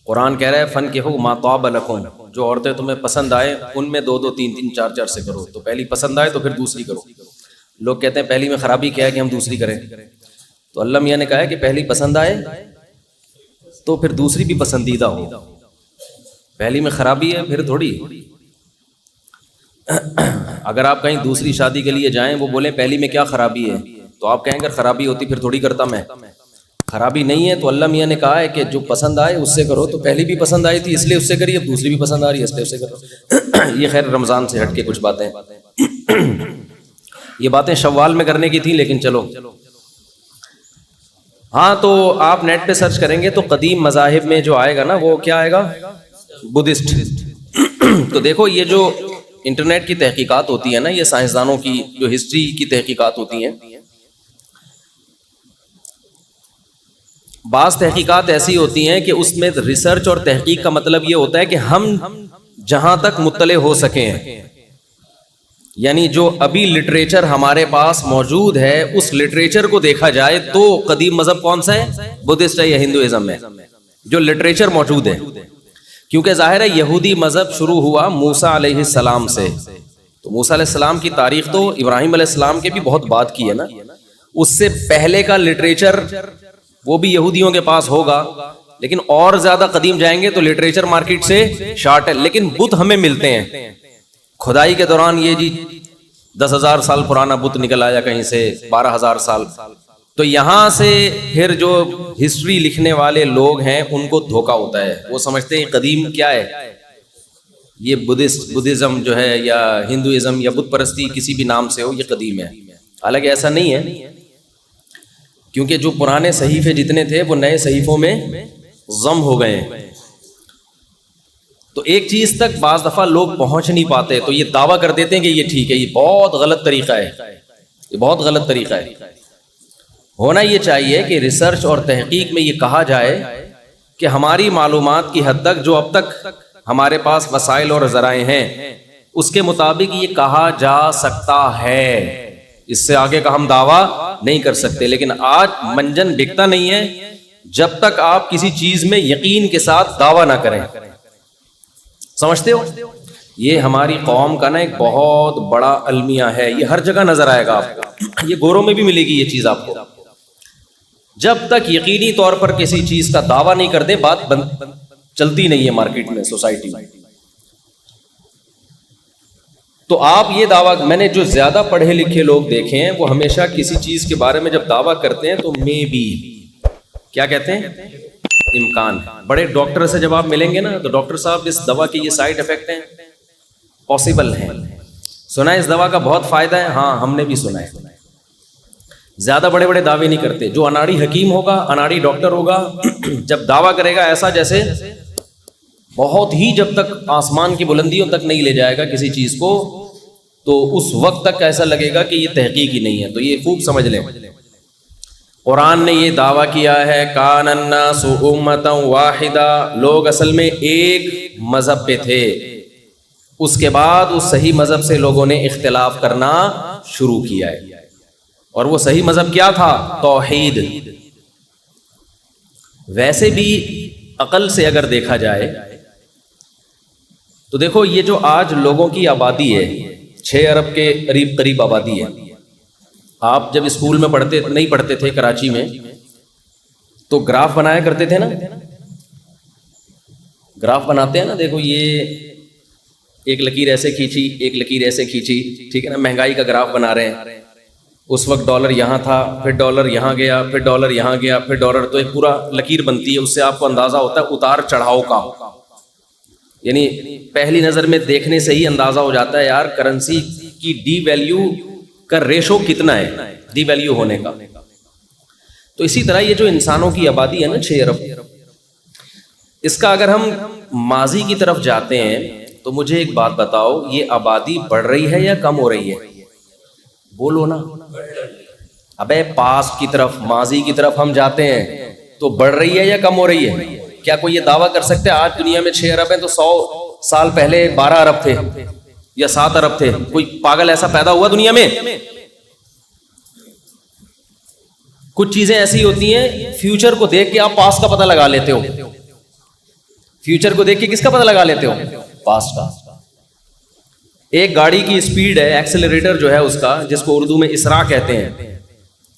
قرآن کہہ رہا ہے فن کے ہو ما طاب لکم, جو عورتیں تمہیں پسند آئے ان میں 2-2 3-3 4-4 سے کرو. تو پہلی پسند آئے تو پھر دوسری کرو. لوگ کہتے ہیں پہلی میں خرابی کیا ہے کہ ہم دوسری کریں, تو اللہ میاں نے کہا ہے کہ پہلی پسند آئے تو پھر دوسری بھی پسندیدہ ہو. پہلی میں خرابی ہے پھر تھوڑی. اگر آپ کہیں دوسری شادی کے لیے جائیں وہ بولیں پہلی میں کیا خرابی ہے, تو آپ کہیں اگر خرابی ہوتی پھر تھوڑی کرتا میں. خرابی نہیں ہے تو اللہ میاں نے کہا ہے کہ جو پسند آئے اس سے کرو. تو پہلی بھی پسند آئی تھی اس لیے اس سے کری, اب دوسری بھی پسند آ رہی ہے اس لیے اس سے کرو. یہ خیر رمضان سے ہٹ کے کچھ باتیں, یہ باتیں شوال میں کرنے کی تھیں لیکن چلو. ہاں تو آپ نیٹ پہ سرچ کریں گے تو قدیم مذاہب میں جو آئے گا نا وہ کیا آئے گا؟ بدھسٹ. تو دیکھو یہ جو انٹرنیٹ کی تحقیقات ہوتی ہے نا, یہ سائنسدانوں کی جو ہسٹری کی تحقیقات ہوتی ہیں, بعض تحقیقات ایسی ہوتی ہیں کہ اس میں ریسرچ اور تحقیق کا مطلب یہ ہوتا ہے کہ ہم جہاں تک مطلع ہو سکیں, یعنی جو ابھی لٹریچر ہمارے پاس موجود ہے اس لٹریچر کو دیکھا جائے تو قدیم مذہب کون سا ہے؟ بدھسٹ ہے یا ہندوازم ہے, جو لٹریچر موجود ہے. کیونکہ ظاہر ہے یہودی مذہب شروع ہوا موسیٰ علیہ السلام سے, تو موسیٰ علیہ السلام کی تاریخ تو ابراہیم علیہ السلام کے بھی بہت بعد کی ہے نا. اس سے پہلے کا لٹریچر وہ بھی یہودیوں کے پاس ہوگا, لیکن اور زیادہ قدیم جائیں گے تو لٹریچر مارکیٹ سے شارٹ ہے. لیکن بت ہمیں ملتے ہیں کھدائی کے دوران, یہ جی 10,000 سال پرانا بت نکل آیا کہیں سے, 12,000 سال. تو یہاں سے پھر جو ہسٹری لکھنے والے لوگ ہیں ان کو دھوکا ہوتا ہے, وہ سمجھتے ہیں قدیم کیا ہے, یہ بدھزم جو ہے یا ہندوازم یا بت پرستی کسی بھی نام سے ہو، یہ قدیم ہے. حالانکہ ایسا نہیں ہے، کیونکہ جو پرانے صحیفے جتنے تھے وہ نئے صحیفوں میں ضم ہو گئے ہیں. تو ایک چیز تک بعض دفعہ لوگ پہنچ نہیں پاتے، تو یہ دعویٰ کر دیتے ہیں کہ یہ ٹھیک ہے. یہ بہت غلط طریقہ ہے، یہ بہت غلط طریقہ ہے. ہونا یہ چاہیے کہ ریسرچ اور تحقیق میں یہ کہا جائے کہ ہماری معلومات کی حد تک، جو اب تک ہمارے پاس وسائل اور ذرائع ہیں، اس کے مطابق یہ کہا جا سکتا ہے. اس سے آگے کا ہم دعویٰ نہیں کر سکتے. لیکن آج منجن بکتا نہیں ہے جب تک آپ کسی چیز میں یقین کے ساتھ دعویٰ نہ کریں. سمجھتے ہو؟ یہ ہماری قوم کا نا ایک بہت بڑا المیہ ہے. یہ ہر جگہ نظر آئے گا آپ کو، یہ گوروں میں بھی ملے گی یہ چیز آپ کو. جب تک یقینی طور پر کسی چیز کا دعویٰ نہیں کرتے، بات چلتی نہیں ہے مارکیٹ میں، سوسائٹی میں. تو آپ یہ دعویٰ، میں نے جو زیادہ پڑھے لکھے لوگ دیکھے ہیں وہ ہمیشہ کسی چیز کے بارے میں جب دعویٰ کرتے ہیں تو مے بی، کیا کہتے ہیں، امکان. بڑے ڈاکٹر سے جب آپ ملیں گے نا تو ڈاکٹر صاحب اس دوا کے یہ سائیڈ افیکٹ ہیں، پاسبل ہیں. سنا ہے اس دوا کا بہت فائدہ ہے؟ ہاں ہم نے بھی سنا ہے. زیادہ بڑے بڑے دعوے نہیں کرتے. جو اناڑی حکیم ہوگا، اناڑی ڈاکٹر ہوگا، جب دعویٰ کرے گا ایسا جیسے بہت ہی، جب تک آسمان کی بلندیوں تک نہیں لے جائے گا کسی چیز کو، تو اس وقت تک ایسا لگے گا کہ یہ تحقیق ہی نہیں ہے. تو یہ خوب سمجھ لیں، قرآن نے یہ دعویٰ کیا ہے کان الناس امۃ واحدہ، لوگ اصل میں ایک مذہب پہ تھے. اس کے بعد اس صحیح مذہب سے لوگوں نے اختلاف کرنا شروع کیا ہے. اور وہ صحیح مذہب کیا تھا؟ توحید. ویسے بھی عقل سے اگر دیکھا جائے تو دیکھو، یہ جو آج لوگوں کی آبادی ہے، 6 ارب کے قریب آبادی ہے. آپ جب اسکول میں نہیں پڑھتے تھے کراچی میں، تو گراف بنایا کرتے تھے نا، گراف بناتے ہیں نا. دیکھو یہ ایک لکیر ایسے کھینچی، ایک لکیر ایسے کھینچی، ٹھیک ہے نا. مہنگائی کا گراف بنا رہے ہیں. اس وقت ڈالر یہاں تھا، پھر ڈالر یہاں گیا، پھر ڈالر یہاں گیا، پھر ڈالر، تو ایک پورا لکیر بنتی ہے. اس سے آپ کو اندازہ ہوتا ہے اتار چڑھاؤ کا. یعنی پہلی نظر میں دیکھنے سے ہی اندازہ ہو جاتا ہے یار کرنسی کی ڈی ویلیو کا ریشو کتنا ہے، ڈی ویلیو ہونے کا. تو اسی طرح یہ جو انسانوں کی آبادی ہے نا 6 ارب، اس کا اگر ہم ماضی کی طرف جاتے ہیں تو مجھے ایک بات بتاؤ، یہ آبادی بڑھ رہی ہے یا کم ہو رہی ہے؟ بولو نا. ابے پاس کی طرف، ماضی کی طرف ہم جاتے ہیں تو بڑھ رہی ہے یا کم ہو رہی ہے؟ کیا کوئی یہ دعویٰ کر سکتے ہیں آج دنیا میں 6 ارب ہیں تو 100 سال پہلے 12 ارب تھے یا 7 ارب تھے؟ کوئی پاگل ایسا پیدا ہوا دنیا میں؟ کچھ چیزیں ایسی ہوتی ہیں فیوچر کو دیکھ کے آپ پاسٹ کا پتہ لگا لیتے ہو. فیوچر کو دیکھ کے کس کا پتہ لگا لیتے ہو؟ پاسٹ کا. ایک گاڑی کی اسپیڈ ہے، ایکسلریٹر جو ہے اس کا، جس کو اردو میں اسراء کہتے ہیں،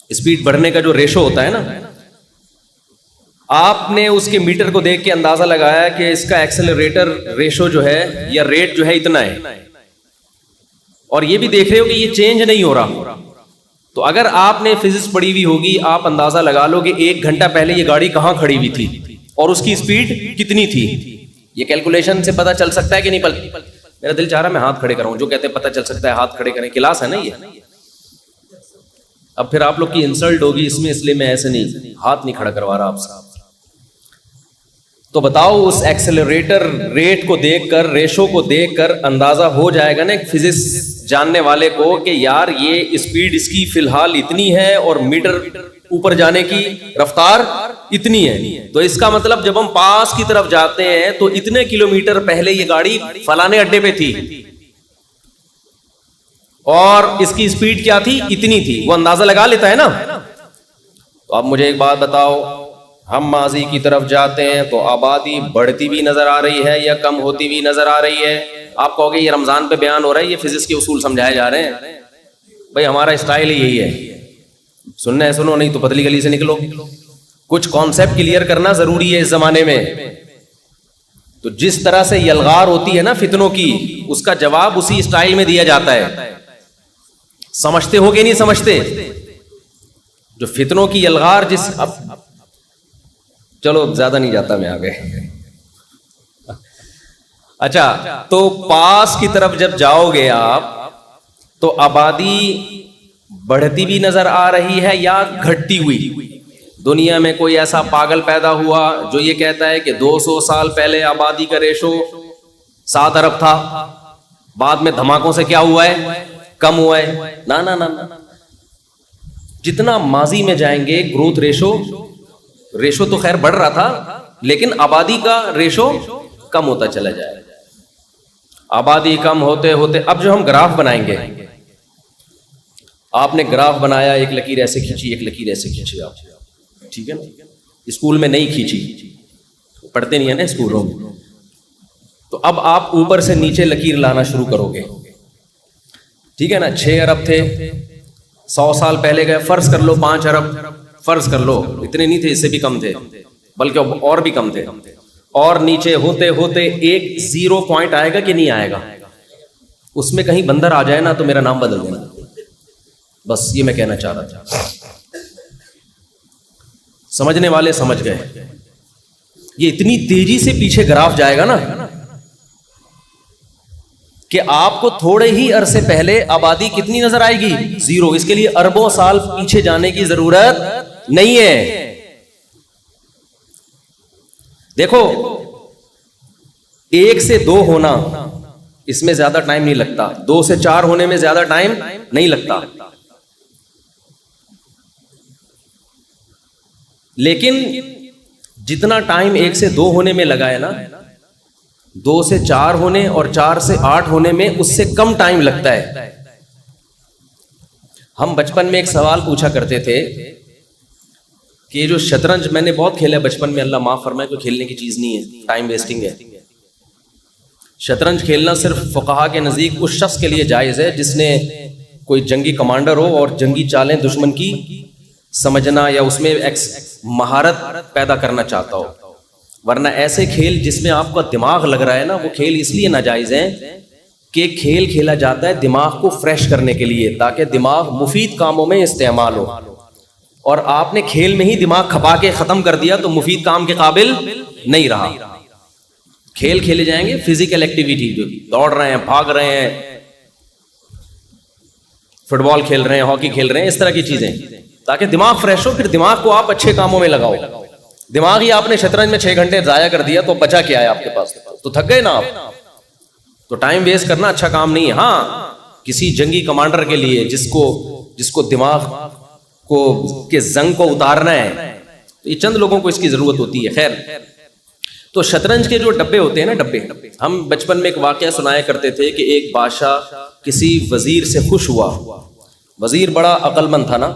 اسپیڈ بڑھنے کا جو ریشو ہوتا ہے نا، آپ نے اس کے میٹر کو دیکھ کے اندازہ لگایا کہ اس کا ایکسلریٹر ریشو جو ہے یا ریٹ جو ہے اتنا ہے، اور یہ بھی دیکھ رہے ہو کہ یہ چینج نہیں ہو رہا. تو اگر آپ نے فزکس پڑھی ہوئی ہوگی، آپ اندازہ لگا لو کہ 1 گھنٹہ پہلے یہ گاڑی کہاں کھڑی ہوئی تھی اور اس کی اسپیڈ کتنی تھی. یہ کیلکولیشن سے پتہ چل سکتا ہے کہ نہیں؟ میرا دل چاہ رہا ہے میں ہاتھ کھڑے کروں. جو کہتے ہیں پتہ چل سکتا ہے ہاتھ کھڑے کریں، کلاس ہے نا یہ. اب پھر آپ لوگ کی انسلٹ ہوگی اس میں، اس لیے میں ایسے نہیں ہاتھ نہیں کھڑا کروا رہا آپ سے. تو بتاؤ اس ایکسلریٹر ریٹ کو دیکھ کر، ریشو کو دیکھ کر اندازہ ہو جائے گا نا ایک فزکس جاننے والے کو کہ یار یہ اسپیڈ اس کی فی الحال اتنی ہے اور میٹر اوپر جانے کی رفتار اتنی ہے. تو اس کا مطلب جب ہم پاس کی طرف جاتے ہیں تو اتنے کلومیٹر پہلے یہ گاڑی فلانے اڈے پہ تھی اور اس کی اسپیڈ کیا تھی؟ اتنی تھی. وہ اندازہ لگا لیتا ہے نا. تو اب مجھے ایک بات بتاؤ، ہم ماضی کی طرف جاتے ہیں تو آبادی بڑھتی بھی نظر آ رہی ہے یا کم ہوتی بھی نظر آ رہی ہے؟ آپ کہو گے یہ رمضان پہ بیان ہو رہا ہے، یہ فزکس کے اصول سمجھائے جا رہے ہیں. بھائی ہمارا اسٹائل ہی یہی ہے، سننا ہے سنو، نہیں تو پتلی گلی سے نکلو. کچھ کانسیپٹ کلیئر کرنا ضروری ہے اس زمانے میں. تو جس طرح سے یلغار ہوتی ہے نا فتنوں کی، اس کا جواب اسی اسٹائل میں دیا جاتا ہے. سمجھتے ہو کہ نہیں سمجھتے؟ جو فتنوں کی یلغار اب چلو زیادہ نہیں جاتا میں آگے. اچھا تو پاس کی طرف جب جاؤ گے آپ تو آبادی بڑھتی بھی نظر آ رہی ہے یا گھٹتی ہوئی؟ دنیا میں کوئی ایسا پاگل پیدا ہوا جو یہ کہتا ہے کہ 200 سال پہلے آبادی کا ریشو 7 ارب تھا، بعد میں دھماکوں سے کیا ہوا ہے؟ کم ہوا ہے؟ نا نا نا نا، جتنا ماضی میں جائیں گے گروتھ ریشو تو خیر بڑھ رہا تھا، لیکن آبادی کا ریشو کم ہوتا چلا جائے گا۔ آبادی کم ہوتے ہوتے اب جو ہم گراف بنائیں گے، آپ نے گراف بنایا، ایک لکیر ایسے کھینچی، ایک لکیر ایسے کھینچی، آپ ٹھیک ہے نا، اسکول میں نہیں کھینچی، پڑھتے نہیں ہیں نا اسکولوں میں، تو اب آپ اوپر سے نیچے لکیر لانا شروع کرو گے، ٹھیک ہے نا۔ 6 ارب تھے 100 سال پہلے گئے، فرض کر لو 5 ارب، فرض کر لو، اتنے نہیں تھے، اس سے بھی کم تھے، بلکہ اور بھی کم تھے، اور نیچے ہوتے ہوتے ایک 0 پوائنٹ آئے گا کہ نہیں آئے گا؟ اس میں کہیں بندر آ جائے نا تو میرا نام بدل دینا، بس یہ میں کہنا چاہ رہا تھا، سمجھنے والے سمجھ گئے۔ یہ اتنی تیزی سے پیچھے گراف جائے گا نا کہ آپ کو تھوڑے ہی عرصے پہلے آبادی کتنی نظر آئے گی؟ 0۔ اس کے لیے اربوں سال پیچھے جانے کی ضرورت نہیں ہے۔ دیکھو 1 سے 2 ہونا اس میں زیادہ ٹائم نہیں لگتا، 2 سے 4 ہونے میں زیادہ ٹائم نہیں لگتا، لیکن جتنا ٹائم 1 سے 2 ہونے میں لگا ہے نا، 2 سے 4 ہونے اور 4 سے 8 ہونے میں اس سے کم ٹائم لگتا ہے۔ ہم بچپن میں ایک سوال پوچھا کرتے تھے کہ یہ جو شطرنج میں نے بہت کھیلا ہے بچپن میں، اللہ معاف فرمائے، کوئی کھیلنے کی چیز نہیں ہے، ٹائم ویسٹنگ ہے۔ شطرنج کھیلنا صرف فقہا کے نزدیک اس شخص کے لیے جائز ہے جس نے کوئی جنگی کمانڈر ہو اور جنگی چالیں دشمن کی سمجھنا یا اس میں مہارت پیدا کرنا چاہتا ہو، ورنہ ایسے کھیل جس میں آپ کا دماغ لگ رہا ہے نا، وہ کھیل اس لیے ناجائز ہیں کہ کھیل کھیلا جاتا ہے دماغ کو فریش کرنے کے لیے، تاکہ دماغ مفید کاموں میں استعمال ہو، اور آپ نے کھیل میں ہی دماغ کھپا کے ختم کر دیا تو مفید کام کے قابل نہیں رہا۔ کھیل کھیلے جائیں گے فزیکل ایکٹیویٹی، جو دوڑ رہے ہیں، بھاگ رہے ہیں، فٹ بال کھیل رہے ہیں، ہاکی کھیل رہے ہیں، اس طرح کی چیزیں، تاکہ دماغ فریش ہو، پھر دماغ کو آپ اچھے کاموں میں لگاؤ۔ دماغ ہی آپ نے شطرنج میں 6 گھنٹے ضائع کر دیا تو بچا کیا ہے آپ کے پاس؟ تو تھک گئے نا آپ۔ تو ٹائم ویسٹ کرنا اچھا کام نہیں ہے۔ ہاں کسی جنگی کمانڈر کے لیے جس کو دماغ کو کے زنگ کو اتارنا ہے، تو یہ چند لوگوں کو اس کی ضرورت ہوتی ہے۔ خیر، تو شطرنج کے جو ڈبے ہوتے ہیں نا، ڈبے، ہم بچپن میں ایک واقعہ سنایا کرتے تھے کہ ایک بادشاہ کسی وزیر سے خوش ہوا، وزیر بڑا عقل مند تھا نا،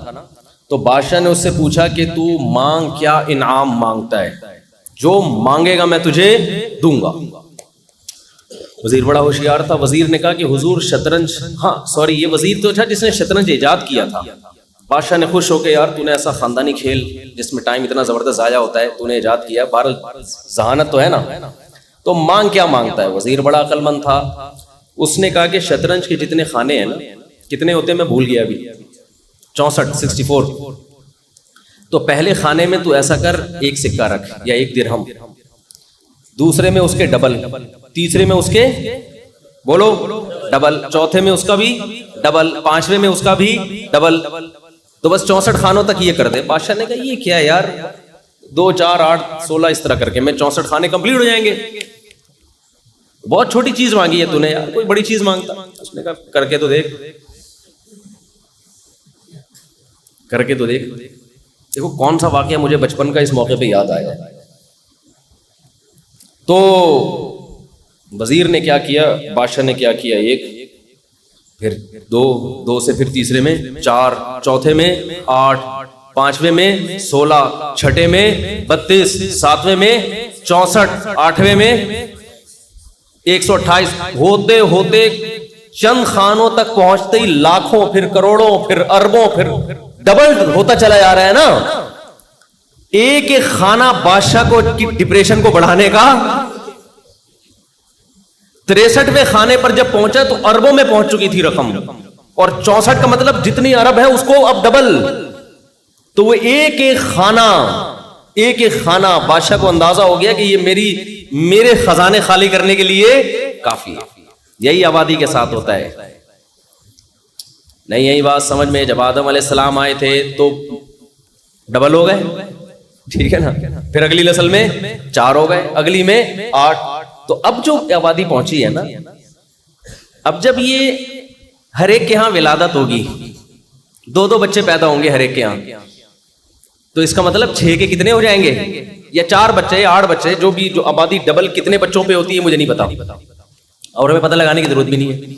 تو بادشاہ نے اس سے پوچھا کہ تو مانگ، کیا انعام مانگتا ہے؟ جو مانگے گا میں تجھے دوں گا۔ وزیر بڑا ہوشیار تھا، وزیر نے کہا کہ حضور شطرنج، ہاں سوری، یہ وزیر تو تھا جس نے شطرنج ایجاد کیا تھا۔ بادشاہ نے خوش ہو کے، یار تو نے ایسا خاندانی کھیل جس میں ٹائم اتنا زبردست ضائع ہوتا ہے تو نے ایجاد کیا، بہرحال ذہانت تو ہے نا، تو مانگ کیا مانگتا ہے؟ وزیر بڑا عقل مند تھا، اس نے کہا کہ شطرنج کے جتنے خانے ہیں نا، کتنے ہوتے ہیں میں بھول گیا ابھی، 64 تو پہلے خانے میں تو ایسا کر 1 سکہ رکھ یا 1 درہم، دوسرے میں اس کے ڈبل، تیسرے میں اس کے بولو ڈبل، چوتھے میں اس کا بھی ڈبل، 5ویں میں اس کا بھی ڈبل، تو بس 64 خانوں تک یہ کر دے۔ بادشاہ نے کہا یہ کیا ہے یار، 2 4 8 16 اس طرح کر کے میں 64 خانے کمپلیٹ ہو جائیں گے، بہت چھوٹی چیز مانگی ہے تو نے یار، کوئی بڑی چیز مانگتا۔ اس نے کہا کر کے تو دیکھ، کر کے تو دیکھ۔ دیکھو کون سا واقعہ مجھے بچپن کا اس موقع پہ یاد آیا۔ تو وزیر نے کیا کیا، بادشاہ نے کیا کیا، 1 پھر 2 سے پھر تیسرے میں 4، چوتھے میں 8، 5ویں میں 16، چھٹے میں 32، 7ویں میں 64، 8ویں میں 128، ہوتے ہوتے چند خانوں تک پہنچتے ہی لاکھوں، پھر کروڑوں، پھر اربوں، پھر ڈبل ہوتا چلا جا رہا ہے نا۔ ایک خانہ بادشاہ کو ڈپریشن کو بڑھانے کا، 63ویں خانے پر جب پہنچا تو اربوں میں پہنچ چکی تھی رقم، اور 64 کا مطلب جتنی ارب ہے اس کو اب ڈبل، تو وہ ایک خانہ ایک ایک کھانا بادشاہ کو اندازہ ہو گیا کہ یہ میرے خزانے خالی کرنے کے لیے کافی ہے. یہی آبادی کے ساتھ ہوتا ہے. نہیں یہی بات سمجھ میں. جب آدم علیہ السلام آئے تھے تو ڈبل ہو گئے, ٹھیک ہے نا, پھر اگلی نسل میں 4 ہو گئے, اگلی میں 8. تو اب جو آبادی پہنچی ہے نا, اب جب یہ ہر ایک کے ہاں ولادت ہوگی, 2 بچے پیدا ہوں گے ہر ایک کے ہاں, تو اس کا مطلب 6 کے کتنے ہو جائیں گے, یا 4 بچے 8 بچے, جو آبادی ڈبل کتنے بچوں پہ ہوتی ہے مجھے نہیں پتا, اور ہمیں پتہ لگانے کی ضرورت بھی نہیں ہے.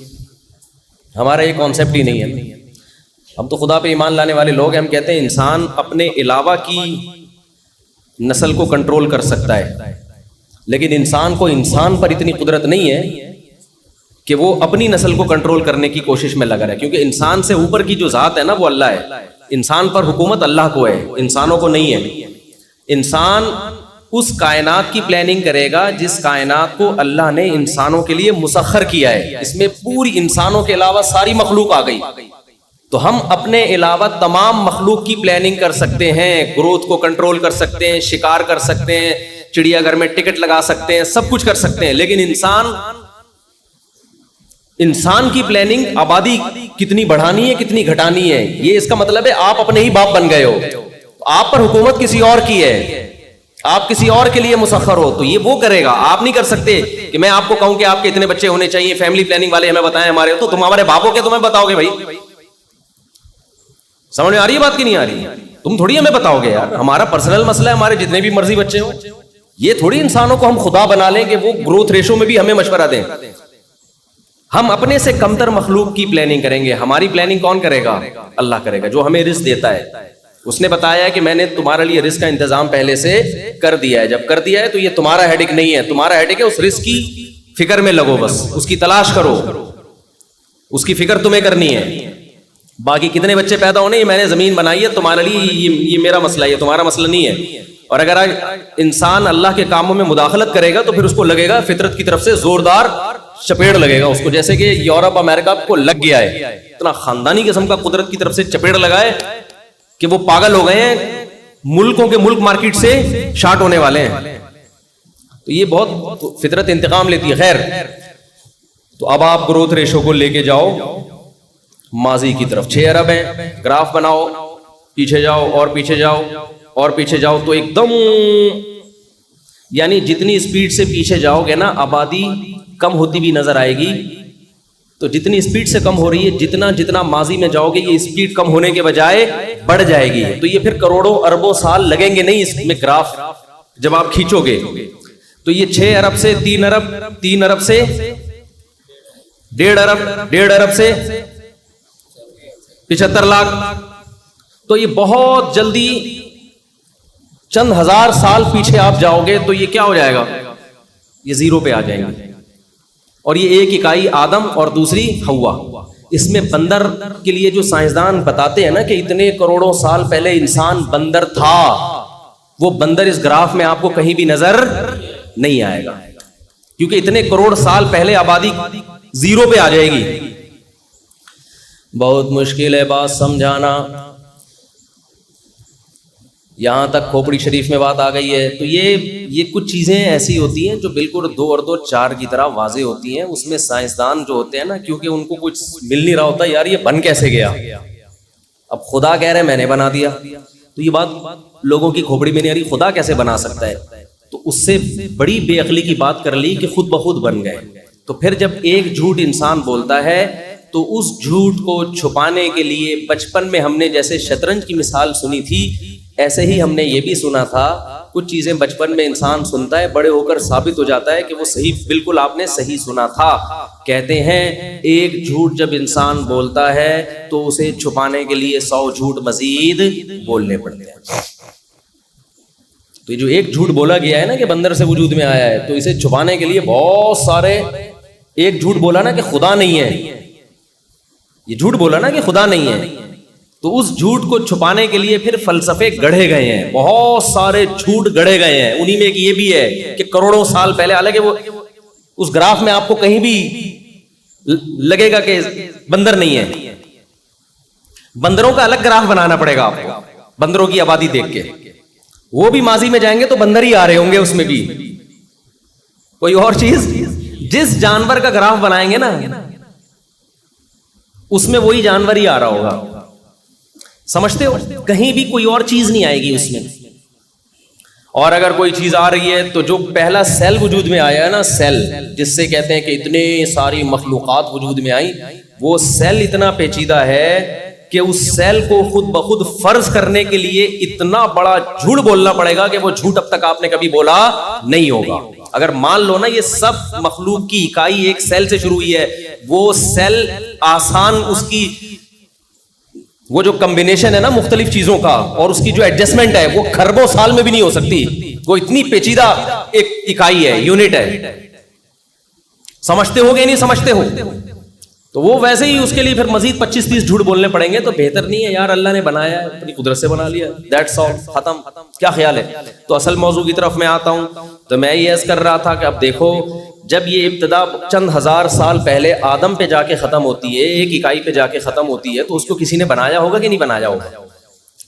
ہمارا یہ کانسیپٹ ہی نہیں ہے. ہم تو خدا پہ ایمان لانے والے لوگ ہیں. ہم کہتے ہیں انسان اپنے علاوہ کی نسل کو کنٹرول کر سکتا ہے, لیکن انسان کو انسان پر اتنی قدرت نہیں ہے کہ وہ اپنی نسل کو کنٹرول کرنے کی کوشش میں لگا رہے, کیونکہ انسان سے اوپر کی جو ذات ہے نا وہ اللہ ہے. انسان پر حکومت اللہ کو ہے, انسانوں کو نہیں ہے. انسان اس کائنات کی پلاننگ کرے گا جس کائنات کو اللہ نے انسانوں کے لیے مسخر کیا ہے. اس میں پوری انسانوں کے علاوہ ساری مخلوق آ گئی, تو ہم اپنے علاوہ تمام مخلوق کی پلاننگ کر سکتے ہیں, گروتھ کو کنٹرول کر سکتے ہیں, شکار کر سکتے ہیں, چڑیا گھر میں ٹکٹ لگا سکتے ہیں, سب کچھ کر سکتے ہیں. لیکن انسان کی پلاننگ آبادی کتنی بڑھانی ہے کتنی گھٹانی ہے, یہ اس کا مطلب ہے آپ اپنے ہی باپ بن گئے ہو. آپ پر حکومت کسی اور کی ہے, آپ کسی اور کے لیے مسخر ہو, تو یہ وہ کرے گا. آپ نہیں کر سکتے کہ میں آپ کو کہوں کہ آپ کے اتنے بچے ہونے چاہیے, فیملی پلاننگ والے ہمیں بتائیں ہمارے, تو تم ہمارے باپوں کے تمہیں بتاؤ گے. بھائی سمجھ میں آ رہی ہے بات کی نہیں آ رہی؟ تم تھوڑی ہمیں بتاؤ گے یار, ہمارا پرسنل مسئلہ ہے, ہمارے جتنے بھی مرضی بچے ہوں. یہ تھوڑی انسانوں کو ہم خدا بنا لیں کہ وہ گروتھ ریشو میں بھی ہمیں مشورہ دیں. ہم اپنے سے کمتر مخلوق کی پلاننگ کریں گے. ہماری پلاننگ کون کرے گا؟ اللہ کرے گا, جو ہمیں رزق دیتا ہے. اس نے بتایا ہے کہ میں نے تمہارے لیے رزق کا انتظام پہلے سے کر دیا ہے. جب کر دیا ہے تو یہ تمہارا ہیڈک نہیں ہے, تمہارا ہیڈک ہے اس رزق کی فکر میں لگو, بس اس کی تلاش کرو, اس کی فکر تمہیں کرنی ہے. باقی کتنے بچے پیدا ہونے یہ میں نے زمین بنائی ہے تمہارے لیے, یہ میرا مسئلہ ہے, یہ تمہارا مسئلہ نہیں ہے. اور اگر انسان اللہ کے کاموں میں مداخلت کرے گا تو پھر اس کو لگے گا فطرت کی طرف سے زوردار چپیڑ لگے گا اس کو, جیسے کہ یورپ امریکہ کو لگ گیا ہے. اتنا خاندانی قسم کا قدرت کی طرف سے چپیڑ لگائے کہ وہ پاگل ہو گئے ہیں, ملکوں کے ملک مارکیٹ سے شارٹ ہونے والے ہیں. تو یہ بہت فطرت انتقام لیتی ہے. خیر, تو اب آپ گروتھ ریشو کو لے کے جاؤ ماضی کی طرف. 6 ارب ہیں, گراف بناؤ, پیچھے جاؤ اور پیچھے جاؤ اور پیچھے جاؤ, تو ایک دم یعنی جتنی اسپیڈ سے پیچھے جاؤ گے نا آبادی کم ہوتی بھی نظر آئے گی. تو جتنی اسپیڈ سے کم ہو رہی ہے, جتنا ماضی میں جاؤ گے یہ اسپیڈ کم ہونے کے بجائے بڑھ جائے گی. تو یہ پھر کروڑوں اربوں سال لگیں گے نہیں اس میں گراف جب آپ کھینچو گے. تو یہ 6 ارب سے 3 ارب, 3 ارب سے 1.5 ارب, 1.5 ارب سے 75 لاکھ. تو یہ بہت جلدی چند ہزار سال پیچھے آپ جاؤ گے تو یہ کیا ہو جائے گا, یہ 0 پہ آ جائیں گے. اور یہ ایک اکائی آدم اور دوسری حوا. اس میں بندر کے لیے جو سائنسدان بتاتے ہیں نا کہ اتنے کروڑوں سال پہلے انسان بندر تھا, وہ بندر اس گراف میں آپ کو کہیں بھی نظر نہیں آئے گا, کیونکہ اتنے کروڑ سال پہلے آبادی 0 پہ آ جائے گی. بہت مشکل ہے بات سمجھانا. یہاں تک کھوپڑی شریف میں بات آ گئی ہے. تو یہ کچھ چیزیں ایسی ہوتی ہیں جو بالکل 2 اور 2 4 کی طرح واضح ہوتی ہیں. اس میں سائنسدان جو ہوتے ہیں نا, کیونکہ ان کو کچھ مل نہیں رہا ہوتا, یار یہ بن کیسے گیا, اب خدا کہہ رہے ہیں میں نے بنا دیا, تو یہ بات لوگوں کی کھوپڑی میں نہیں آ رہی, خدا کیسے بنا سکتا ہے. تو اس سے بڑی بے عقلی کی بات کر لی کہ خود بخود بن گئے. تو پھر جب ایک جھوٹ انسان بولتا ہے تو اس جھوٹ کو چھپانے کے لیے بچپن میں ہم نے جیسے شطرنج کی مثال سنی تھی, ایسے ہی ہم نے یہ بھی سنا تھا. کچھ چیزیں بچپن میں انسان سنتا ہے, بڑے ہو کر ثابت ہو جاتا ہے کہ وہ صحیح, بالکل آپ نے صحیح سنا تھا. کہتے ہیں ایک جھوٹ جب انسان بولتا ہے تو اسے چھپانے کے لیے 100 جھوٹ مزید بولنے پڑتے ہیں. تو یہ جو ایک جھوٹ بولا گیا ہے نا کہ بندر سے وجود میں آیا ہے, تو اسے چھپانے کے لیے بہت سارے, ایک جھوٹ بولا نا کہ خدا نہیں ہے, یہ جھوٹ بولا نا کہ خدا نہیں ہے, تو اس جھوٹ کو چھپانے کے لیے پھر فلسفے گڑھے گئے ہیں, بہت سارے جھوٹ گڑھے گئے ہیں. انہی میں ایک یہ بھی ہے کہ کروڑوں سال پہلے, حالانکہ وہ اس گراف میں آپ کو کہیں بھی لگے گا کہ بندر نہیں ہے. بندروں کا الگ گراف بنانا پڑے گا آپ کو, بندروں کی آبادی دیکھ کے. وہ بھی ماضی میں جائیں گے تو بندر ہی آ رہے ہوں گے اس میں بھی. کوئی اور چیز, جس جانور کا گراف بنائیں گے نا اس میں وہی جانور ہی آ رہا ہوگا. سمجھتے ہو, کہیں بھی کوئی اور چیز نہیں آئے گی اس میں. اور اگر کوئی چیز آ رہی ہے تو جو پہلا سیل وجود میں آیا ہے نا, سیل جس سے کہتے ہیں کہ اتنے ساری مخلوقات وجود میں آئی, وہ سیل اتنا پیچیدہ ہے کہ اس سیل کو خود بخود فرض کرنے کے لیے اتنا بڑا جھوٹ بولنا پڑے گا کہ وہ جھوٹ اب تک آپ نے کبھی بولا نہیں ہوگا. اگر مان لو نا یہ سب مخلوق کی اکائی ایک سیل سے شروع ہوئی ہے, وہ سیل آسان, اس کی وہ جو کمبینیشن ہے نا مختلف چیزوں کا اور اس کی جو ایڈجسٹمنٹ ہے وہ کھربوں سال میں بھی نہیں ہو سکتی. وہ اتنی پیچیدہ ایک اکائی ہے, یونٹ ہے. سمجھتے ہو گے نہیں سمجھتے ہو؟ تو وہ ویسے ہی اس کے لیے پھر مزید 25-30 جھوٹ بولنے پڑیں گے. تو بہتر نہیں ہے یار, اللہ نے بنایا ہے, اپنی قدرت سے بنا لیا, دیٹس آل, ختم. کیا خیال ہے؟ تو اصل موضوع کی طرف میں آتا ہوں. تو میں یہ عرض کر رہا تھا کہ اب دیکھو, جب یہ ابتدا چند ہزار سال پہلے آدم پہ جا کے ختم ہوتی ہے, ایک اکائی پہ جا کے ختم ہوتی ہے, تو اس کو کسی نے بنایا ہوگا کہ نہیں بنایا ہوگا؟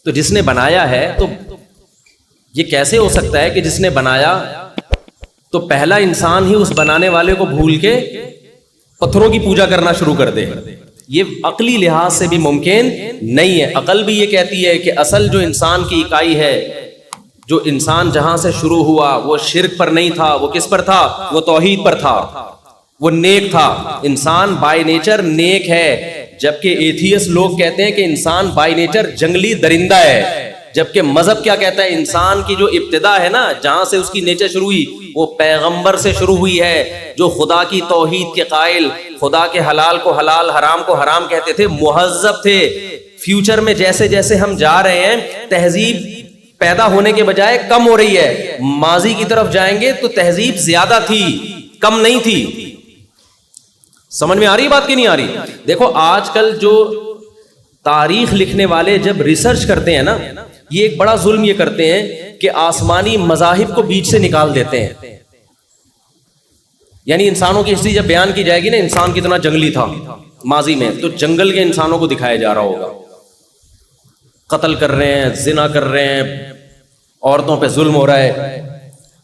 تو جس نے بنایا ہے, تو یہ کیسے ہو سکتا ہے کہ جس نے بنایا تو پہلا انسان ہی اس بنانے والے کو بھول کے پتھروں کی پوجا کرنا شروع کر دے؟ یہ عقلی لحاظ سے بھی ممکن نہیں ہے. عقل بھی یہ کہتی ہے کہ اصل جو انسان کی اکائی ہے, جو انسان جہاں سے شروع ہوا وہ شرک پر نہیں تھا, وہ کس پر تھا؟ وہ توحید پر تھا, وہ نیک تھا. انسان بائی نیچر نیک ہے, جبکہ ایتھیسٹ لوگ کہتے ہیں کہ انسان بائی نیچر جنگلی درندہ ہے. جبکہ مذہب کیا کہتا ہے؟ انسان کی جو ابتدا ہے نا, جہاں سے اس کی نیچر شروع ہوئی, وہ پیغمبر سے شروع ہوئی ہے, جو خدا کی توحید کے قائل, خدا کے حلال کو حلال, حرام کو حرام کہتے تھے, مہذب تھے. فیوچر میں جیسے جیسے ہم جا رہے ہیں, تہذیب پیدا ہونے کے بجائے کم ہو رہی ہے. ماضی کی طرف جائیں گے تو تہذیب زیادہ تھی, کم نہیں تھی. سمجھ میں آ رہی بات کی نہیں آ رہی؟ دیکھو آج کل جو تاریخ لکھنے والے جب ریسرچ کرتے ہیں نا, یہ ایک بڑا ظلم یہ کرتے ہیں کہ آسمانی مذاہب کو بیچ سے نکال دیتے ہیں. یعنی انسانوں کی ہسٹری جب بیان کی جائے گی نا, انسان کتنا جنگلی تھا ماضی میں, تو جنگل کے انسانوں کو دکھایا جا رہا ہوگا. قتل کر رہے ہیں, زنا کر رہے ہیں, عورتوں پہ ظلم ہو رہا ہے.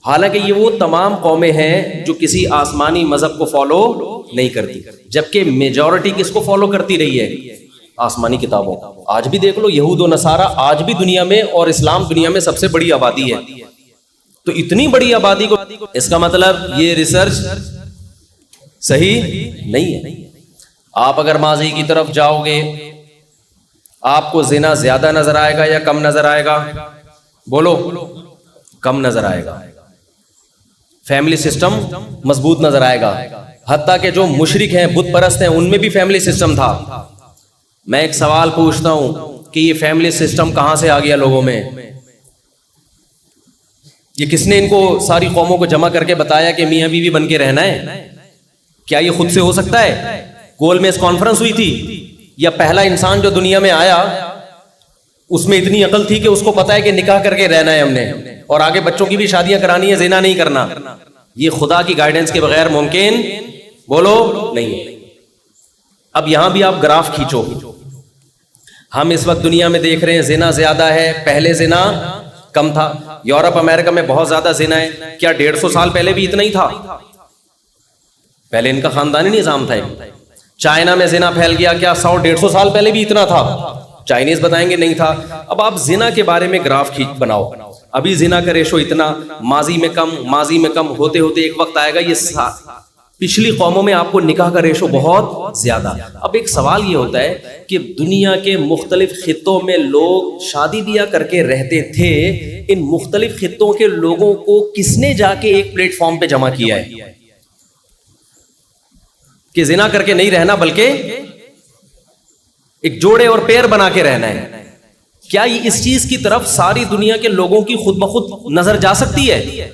حالانکہ یہ وہ تمام قومیں ہیں جو کسی آسمانی مذہب کو فالو نہیں کرتی, جبکہ میجورٹی کس کو فالو کرتی رہی ہے؟ آسمانی کتابوں. آج بھی دیکھ لو, یہود و نصارہ آج بھی دنیا میں, اور اسلام دنیا میں سب سے بڑی آبادی ہے. تو اتنی بڑی آبادی کو, اس کا مطلب یہ ریسرچ صحیح نہیں ہے. آپ اگر ماضی کی طرف جاؤ گے, آپ کو زنا زیادہ نظر آئے گا یا کم نظر آئے گا؟ بولو. کم نظر آئے گا. فیملی سسٹم مضبوط نظر آئے گا. حتیٰ کہ جو مشرک ہیں, بت پرست ہیں, ان میں بھی فیملی سسٹم تھا. میں ایک سوال پوچھتا ہوں کہ یہ فیملی سسٹم کہاں سے آ گیا لوگوں میں؟ یہ کس نے ان کو ساری قوموں کو جمع کر کے بتایا کہ میاں بیوی بن کے رہنا ہے؟ کیا یہ خود سے ہو سکتا ہے؟ گول میز کانفرنس ہوئی تھی؟ یا پہلا انسان جو دنیا میں آیا اس میں اتنی عقل تھی کہ اس کو پتا ہے کہ نکاح کر کے رہنا ہے ہم نے, اور آگے بچوں کی بھی شادیاں کرانی ہے, زنا نہیں کرنا؟ یہ خدا کی گائیڈنس کے بغیر ممکن, بولو, نہیں. اب یہاں بھی آپ گراف کھینچو. ہم اس وقت دنیا میں دیکھ رہے ہیں زنا زیادہ ہے, پہلے زنا کم تھا. یورپ امریکہ میں بہت زیادہ زنا ہے. کیا 150 سال پہلے بھی اتنا ہی تھا؟ پہلے ان کا خاندانی نظام تھا. چائنا میں زنا پھیل گیا, کیا 100-150 سال پہلے بھی اتنا تھا؟ چائنیز بتائیں گے نہیں تھا. اب آپ زنا کے بارے میں گراف بناؤ. ابھی زنا کا ریشو اتنا, ماضی میں کم, ماضی میں کم, ہوتے ہوتے ایک وقت آئے گا یہ پچھلی قوموں میں آپ کو نکاح کا ریشو بہت زیادہ. اب ایک سوال یہ ہوتا ہے کہ دنیا کے مختلف خطوں میں لوگ شادی بیاہ کر کے رہتے تھے, ان مختلف خطوں کے لوگوں کو کس نے جا کے ایک پلیٹ فارم پہ جمع کیا ہے کہ زنا کر کے نہیں رہنا بلکہ ایک جوڑے اور پیر بنا کے رہنا ہے؟ کیا یہ اس چیز کی طرف ساری دنیا کے لوگوں کی خود بخود نظر جا سکتی ہے؟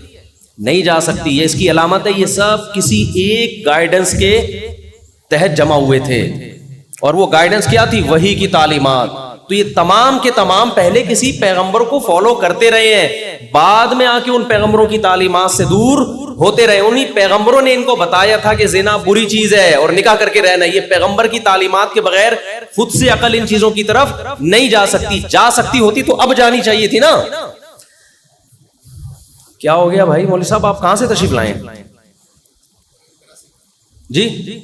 نہیں جا سکتی. یہ اس کی علامت ہے, یہ سب کسی ایک گائیڈنس کے تحت جمع ہوئے تھے, اور وہ گائیڈنس کیا تھی؟ وحی کی تعلیمات. تو یہ تمام کے تمام پہلے کسی پیغمبر کو فالو کرتے رہے ہیں, بعد میں آ کے ان پیغمبروں کی تعلیمات سے دور ہوتے رہے. انہی پیغمبروں نے ان کو بتایا تھا کہ زنا بری چیز ہے اور نکاح کر کے رہنا. یہ پیغمبر کی تعلیمات کے بغیر خود سے عقل ان چیزوں کی طرف نہیں جا سکتی. جا سکتی ہوتی تو اب جانی چاہیے تھی نا. کیا ہو گیا بھائی مولوی صاحب، آپ کہاں سے تشریف لائے ہیں؟ جی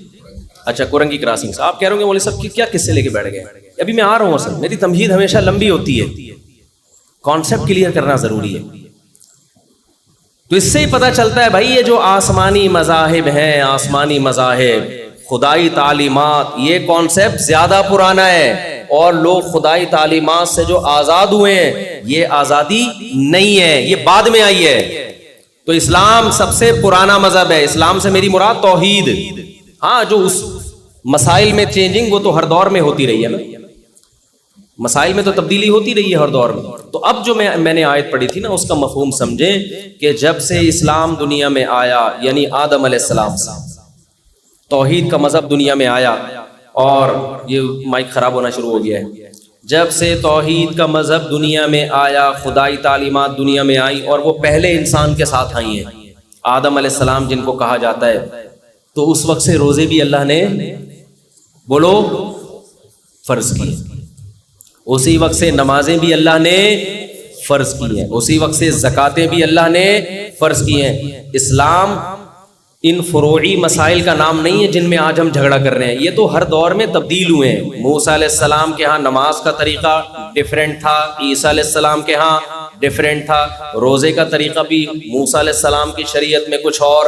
اچھا کورنگی کراسنگ سے آپ کہہ رہے ہوں گے مولوی صاحب کی کیا قصے لے کے بیٹھ گئے؟ ابھی میں آ رہا ہوں، اصل میری تمہید ہمیشہ لمبی ہوتی ہے، کانسیپٹ کلیئر کرنا ضروری ہے۔ تو اس سے ہی پتہ چلتا ہے بھائی یہ جو آسمانی مذاہب ہیں، آسمانی مذاہب، خدائی تعلیمات، یہ کانسیپٹ زیادہ پرانا ہے، اور لوگ خدائی تعلیمات سے جو آزاد ہوئے ہیں یہ آزادی نہیں ہے، یہ بعد میں آئی ہے۔ تو اسلام سب سے پرانا مذہب ہے، اسلام سے میری مراد توحید۔ ہاں جو اس مسائل میں چینجنگ وہ تو ہر دور میں ہوتی رہی ہے نا، مسائل میں تو تبدیلی ہوتی رہی ہے ہر دور میں۔ تو اب جو میں نے آیت پڑھی تھی نا اس کا مفہوم سمجھیں کہ جب سے اسلام دنیا میں آیا، یعنی آدم علیہ السلام سے توحید کا مذہب دنیا میں آیا، اور یہ مائک خراب ہونا شروع ہو گیا ہے، جب سے توحید کا مذہب دنیا میں آیا، خدائی تعلیمات دنیا میں آئی، اور وہ پہلے انسان کے ساتھ آئی ہیں، آدم علیہ السلام جن کو کہا جاتا ہے، تو اس وقت سے روزے بھی اللہ نے بولو فرض کی، اسی وقت سے نمازیں بھی اللہ نے فرض کی ہیں، اسی وقت سے زکاتیں بھی اللہ نے فرض کی ہیں۔ اسلام ان فروعی مسائل کا نام نہیں ہے جن میں آج ہم جھگڑا کر رہے ہیں، یہ تو ہر دور میں تبدیل ہوئے ہیں۔ موسیٰ علیہ السلام کے ہاں نماز کا طریقہ ڈیفرنٹ تھا، عیسیٰ علیہ السلام کے ہاں ڈیفرنٹ تھا، روزے کا طریقہ بھی موسیٰ علیہ السلام کی شریعت میں کچھ اور،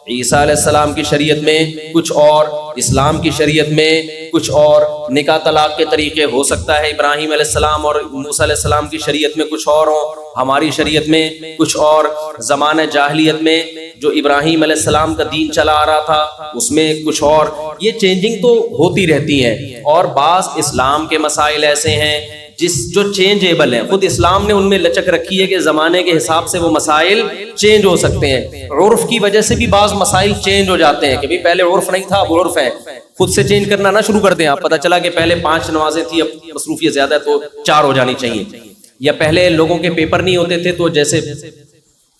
عیسیٰ علیہ السلام کی شریعت میں کچھ اور، اسلام کی شریعت میں کچھ اور، نکاح طلاق کے طریقے ہو سکتا ہے ابراہیم علیہ السلام اور موسیٰ علیہ السلام کی شریعت میں کچھ اور ہوں، ہماری شریعت میں کچھ اور، زمانہ جاہلیت میں جو ابراہیم علیہ السلام کا دین چلا آ رہا تھا اس میں کچھ اور، یہ چینجنگ تو ہوتی رہتی ہے۔ اور بعض اسلام کے مسائل ایسے ہیں جو چینجیبل ہیں، خود اسلام نے ان میں لچک رکھی ہے کہ زمانے کے حساب سے وہ مسائل چینج ہو سکتے ہیں، عرف کی وجہ سے بھی بعض مسائل چینج ہو جاتے ہیں، کہ بھی پہلے عرف نہیں تھا اب عرف ہے، خود سے چینج کرنا نہ شروع کر دیں آپ، پتہ چلا کہ پہلے 5 نمازیں تھی اب مصروفیت زیادہ ہے تو 4 ہو جانی چاہیے، یا پہلے لوگوں کے پیپر نہیں ہوتے تھے تو جیسے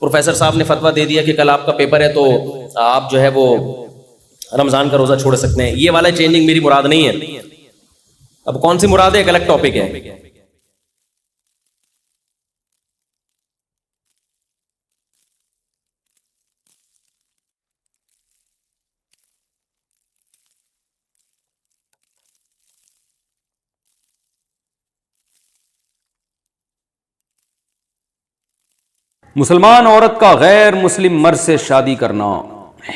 پروفیسر صاحب نے فتویٰ دے دیا کہ کل آپ کا پیپر ہے تو آپ جو ہے وہ رمضان کا روزہ چھوڑ سکتے ہیں، یہ والا چینجنگ میری مراد نہیں ہے۔ اب کون سی مراد ہے ایک الگ ٹاپک ہے۔ مسلمان عورت کا غیر مسلم مرد سے شادی کرنا۔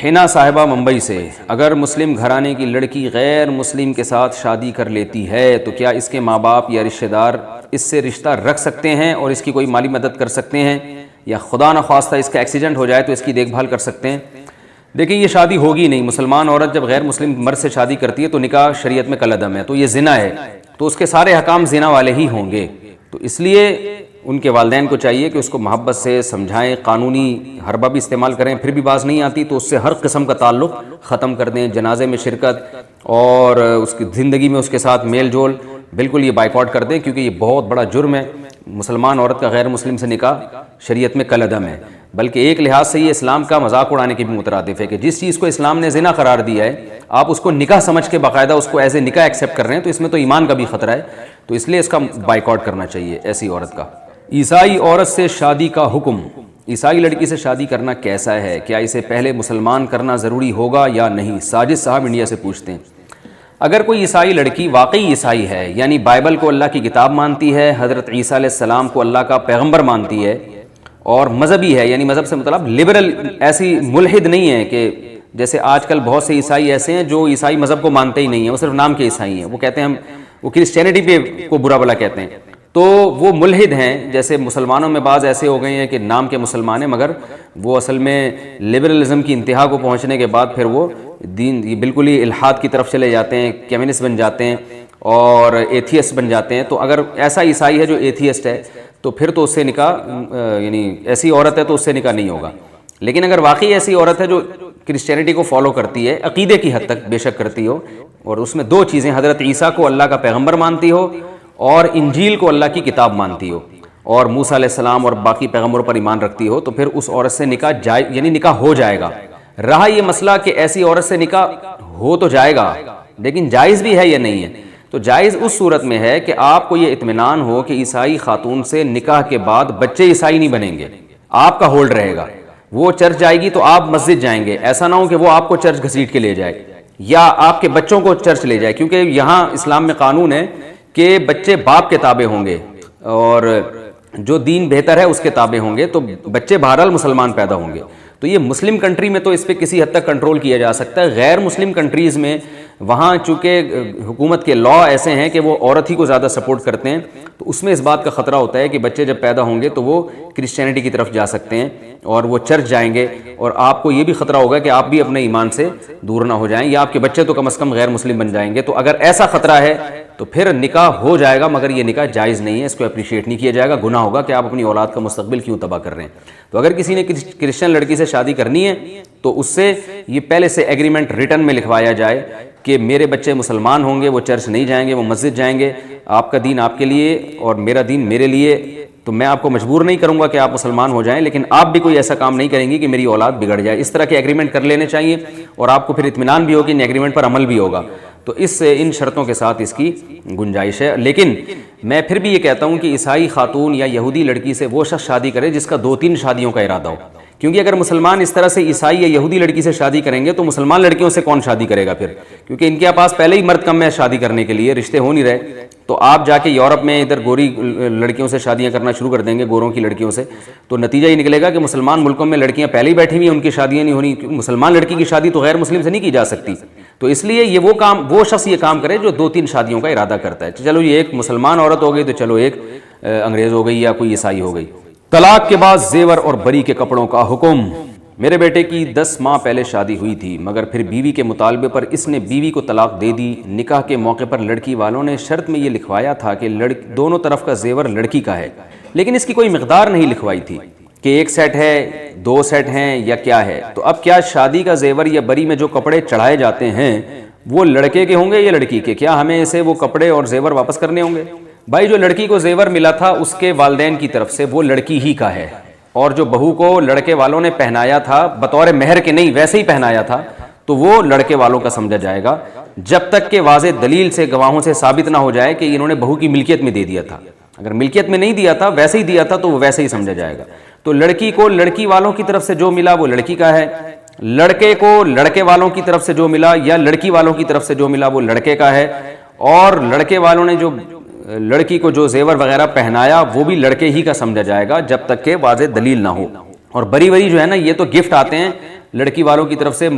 حنا صاحبہ ممبئی سے، اگر مسلم گھرانے کی لڑکی غیر مسلم کے ساتھ شادی کر لیتی ہے تو کیا اس کے ماں باپ یا رشتہ دار اس سے رشتہ رکھ سکتے ہیں اور اس کی کوئی مالی مدد کر سکتے ہیں، یا خدا نخواستہ اس کا ایکسیڈنٹ ہو جائے تو اس کی دیکھ بھال کر سکتے ہیں؟ دیکھیں یہ شادی ہوگی نہیں، مسلمان عورت جب غیر مسلم مرد سے شادی کرتی ہے تو نکاح شریعت میں کالعدم ہے، تو یہ زنا ہے، تو اس کے سارے حکام زنا والے ہی ہوں گے، تو اس لیے ان کے والدین کو چاہیے کہ اس کو محبت سے سمجھائیں، قانونی حربہ بھی استعمال کریں، پھر بھی باز نہیں آتی تو اس سے ہر قسم کا تعلق ختم کر دیں، جنازے میں شرکت اور اس کی زندگی میں اس کے ساتھ میل جول بالکل یہ بائیکاٹ کر دیں، کیونکہ یہ بہت بڑا جرم ہے۔ مسلمان عورت کا غیر مسلم سے نکاح شریعت میں کالعدم ہے، بلکہ ایک لحاظ سے یہ اسلام کا مذاق اڑانے کے بھی مترادف ہے کہ جس چیز کو اسلام نے زنا قرار دیا ہے آپ اس کو نکاح سمجھ کے باقاعدہ اس کو ایز اے نکاح ایکسیپٹ کر رہے ہیں، تو اس میں تو ایمان کا بھی خطرہ ہے، تو اس لیے اس کا بائیکاٹ کرنا چاہیے ایسی عورت کا۔ عیسائی عورت سے شادی کا حکم۔ عیسائی لڑکی سے شادی کرنا کیسا ہے؟ کیا اسے پہلے مسلمان کرنا ضروری ہوگا یا نہیں؟ ساجد صاحب انڈیا سے پوچھتے ہیں۔ اگر کوئی عیسائی لڑکی واقعی عیسائی ہے، یعنی بائبل کو اللہ کی کتاب مانتی ہے، حضرت عیسیٰ علیہ السلام کو اللہ کا پیغمبر مانتی ہے، اور مذہبی ہے، یعنی مذہب سے مطلب لبرل، ایسی ملحد نہیں ہے کہ جیسے آج کل بہت سے عیسائی ایسے ہیں جو عیسائی مذہب کو مانتے ہی نہیں ہیں، وہ صرف نام کے عیسائی ہیں، وہ کہتے ہیں ہم وہ کرسچینٹی پہ کو برا بلا کہتے ہیں، تو وہ ملحد ہیں۔ جیسے مسلمانوں میں بعض ایسے ہو گئے ہیں کہ نام کے مسلمان ہیں مگر وہ اصل میں لبرلزم کی انتہا کو پہنچنے کے بعد پھر وہ دین بالکل ہی الحاد کی طرف چلے جاتے ہیں، کمیونسٹ بن جاتے ہیں اور ایتھیسٹ بن جاتے ہیں۔ تو اگر ایسا عیسائی ہے جو ایتھیسٹ ہے تو پھر تو اس سے نکاح، یعنی ایسی عورت ہے تو اس سے نکاح نہیں ہوگا۔ لیکن اگر واقعی ایسی عورت ہے جو کرسچینٹی کو فالو کرتی ہے، عقیدے کی حد تک بے شک کرتی ہو، اور اس میں 2 چیزیں، حضرت عیسیٰ کو اللہ کا پیغمبر مانتی ہو اور انجیل کو اللہ کی کتاب مانتی ہو، اور موسیٰ علیہ السلام اور باقی پیغمبروں پر ایمان رکھتی ہو، تو پھر اس عورت سے نکاح جائز، یعنی نکاح ہو جائے گا۔ رہا یہ مسئلہ کہ ایسی عورت سے نکاح ہو تو جائے گا لیکن جائز بھی ہے یا نہیں ہے، تو جائز اس صورت میں ہے کہ آپ کو یہ اطمینان ہو کہ عیسائی خاتون سے نکاح کے بعد بچے عیسائی نہیں بنیں گے۔ آپ کا ہولڈ رہے گا. وہ چرچ جائے گی تو آپ مسجد جائیں گے. ایسا نہ ہو کہ وہ آپ کو چرچ گھسیٹ کے لے جائے یا آپ کے بچوں کو چرچ لے جائے, کیونکہ یہاں اسلام میں قانون ہے کہ بچے باپ کے تابع ہوں گے اور جو دین بہتر ہے اس کے تابع ہوں گے, تو بچے بہرحال مسلمان پیدا ہوں گے. تو یہ مسلم کنٹری میں تو اس پہ کسی حد تک کنٹرول کیا جا سکتا ہے. غیر مسلم کنٹریز میں وہاں چونکہ حکومت کے لا ایسے ہیں کہ وہ عورت ہی کو زیادہ سپورٹ کرتے ہیں, تو اس میں اس بات کا خطرہ ہوتا ہے کہ بچے جب پیدا ہوں گے تو وہ کرسچینٹی کی طرف جا سکتے ہیں اور وہ چرچ جائیں گے, اور آپ کو یہ بھی خطرہ ہوگا کہ آپ بھی اپنے ایمان سے دور نہ ہو جائیں, یا آپ کے بچے تو کم از کم غیر مسلم بن جائیں گے. تو اگر ایسا خطرہ ہے تو پھر نکاح ہو جائے گا, مگر یہ نکاح جائز نہیں ہے, اس کو اپریشیٹ نہیں کیا جائے گا. گناہ ہوگا کہ آپ اپنی اولاد کا مستقبل کیوں تباہ کر رہے ہیں. تو اگر کسی نے کرسچن لڑکی سے شادی کرنی ہے تو اس سے یہ پہلے سے ایگریمنٹ ریٹن میں لکھوایا جائے کہ میرے بچے مسلمان ہوں گے, وہ چرچ نہیں جائیں گے, وہ مسجد جائیں گے, آپ کا دین آپ کے لیے اور میرا دین میرے لیے, تو میں آپ کو مجبور نہیں کروں گا کہ آپ مسلمان ہو جائیں, لیکن آپ بھی کوئی ایسا کام نہیں کریں گے کہ میری اولاد بگڑ جائے. اس طرح کے ایگریمنٹ کر لینے چاہیے اور آپ کو پھر اطمینان بھی ہوگا کہ ان ایگریمنٹ پر عمل بھی ہوگا. تو ان شرطوں کے ساتھ اس کی گنجائش ہے. لیکن میں پھر بھی یہ کہتا ہوں کہ عیسائی خاتون یا یہودی لڑکی سے وہ شخص شادی کرے جس کا 2-3 شادیوں کا ارادہ ہو, کیونکہ اگر مسلمان اس طرح سے عیسائی یا یہودی لڑکی سے شادی کریں گے تو مسلمان لڑکیوں سے کون شادی کرے گا پھر, کیونکہ ان کے پاس پہلے ہی مرد کم ہے شادی کرنے کے لیے, رشتے ہو نہیں رہے. تو آپ جا کے یورپ میں ادھر گوری لڑکیوں سے شادیاں کرنا شروع کر دیں گے, گوروں کی لڑکیوں سے, تو نتیجہ یہ نکلے گا کہ مسلمان ملکوں میں لڑکیاں پہلے ہی بیٹھی ہوئی ہیں, ان کی شادیاں نہیں ہونی, کیونکہ مسلمان لڑکی کی شادی تو غیر مسلم سے نہیں کی جا سکتی. تو اس لیے یہ وہ شخص یہ کام کرے جو 2-3 شادیوں کا ارادہ کرتا ہے. چلو یہ ایک مسلمان عورت ہو گئی, تو چلو ایک انگریز ہو گئی یا کوئی عیسائی ہو گئی. طلاق کے بعد زیور اور بری کے کپڑوں کا حکم. میرے بیٹے کی 10 ماہ پہلے شادی ہوئی تھی, مگر پھر بیوی کے مطالبے پر اس نے بیوی کو طلاق دے دی. نکاح کے موقع پر لڑکی والوں نے شرط میں یہ لکھوایا تھا کہ دونوں طرف کا زیور لڑکی کا ہے, لیکن اس کی کوئی مقدار نہیں لکھوائی تھی کہ 1 سیٹ ہے, 2 سیٹ ہیں یا کیا ہے. تو اب کیا شادی کا زیور یا بری میں جو کپڑے چڑھائے جاتے ہیں وہ لڑکے کے ہوں گے یا لڑکی کے؟ کیا ہمیں اسے وہ کپڑے اور زیور واپس کرنے ہوں گے؟ بھائی جو لڑکی کو زیور ملا تھا اس کے والدین کی طرف سے وہ لڑکی ہی کا ہے, اور جو بہو کو لڑکے والوں نے پہنایا تھا بطور مہر کے نہیں ویسے ہی پہنایا تھا, تو وہ لڑکے والوں کا سمجھا جائے گا, جب تک کہ واضح دلیل سے گواہوں سے ثابت نہ ہو جائے کہ انہوں نے بہو کی ملکیت میں دے دیا تھا. اگر ملکیت میں نہیں دیا تھا, ویسے ہی دیا تھا, تو وہ ویسے ہی سمجھا جائے گا. تو لڑکی کو لڑکی والوں کی طرف سے جو ملا وہ لڑکی کا ہے, لڑکے کو لڑکے والوں کی طرف سے جو ملا یا لڑکی والوں کی طرف سے جو ملا وہ لڑکے کا ہے, اور لڑکے والوں نے جو لڑکی کو جو زیور وغیرہ پہنایا وہ بھی لڑکے ہی کا سمجھا جائے گا جب تک کہ واضح دلیل نہ ہو. اور بری بری جو ہے نا, یہ تو گفٹ آتے ہیں لڑکی والوں کی طرف سے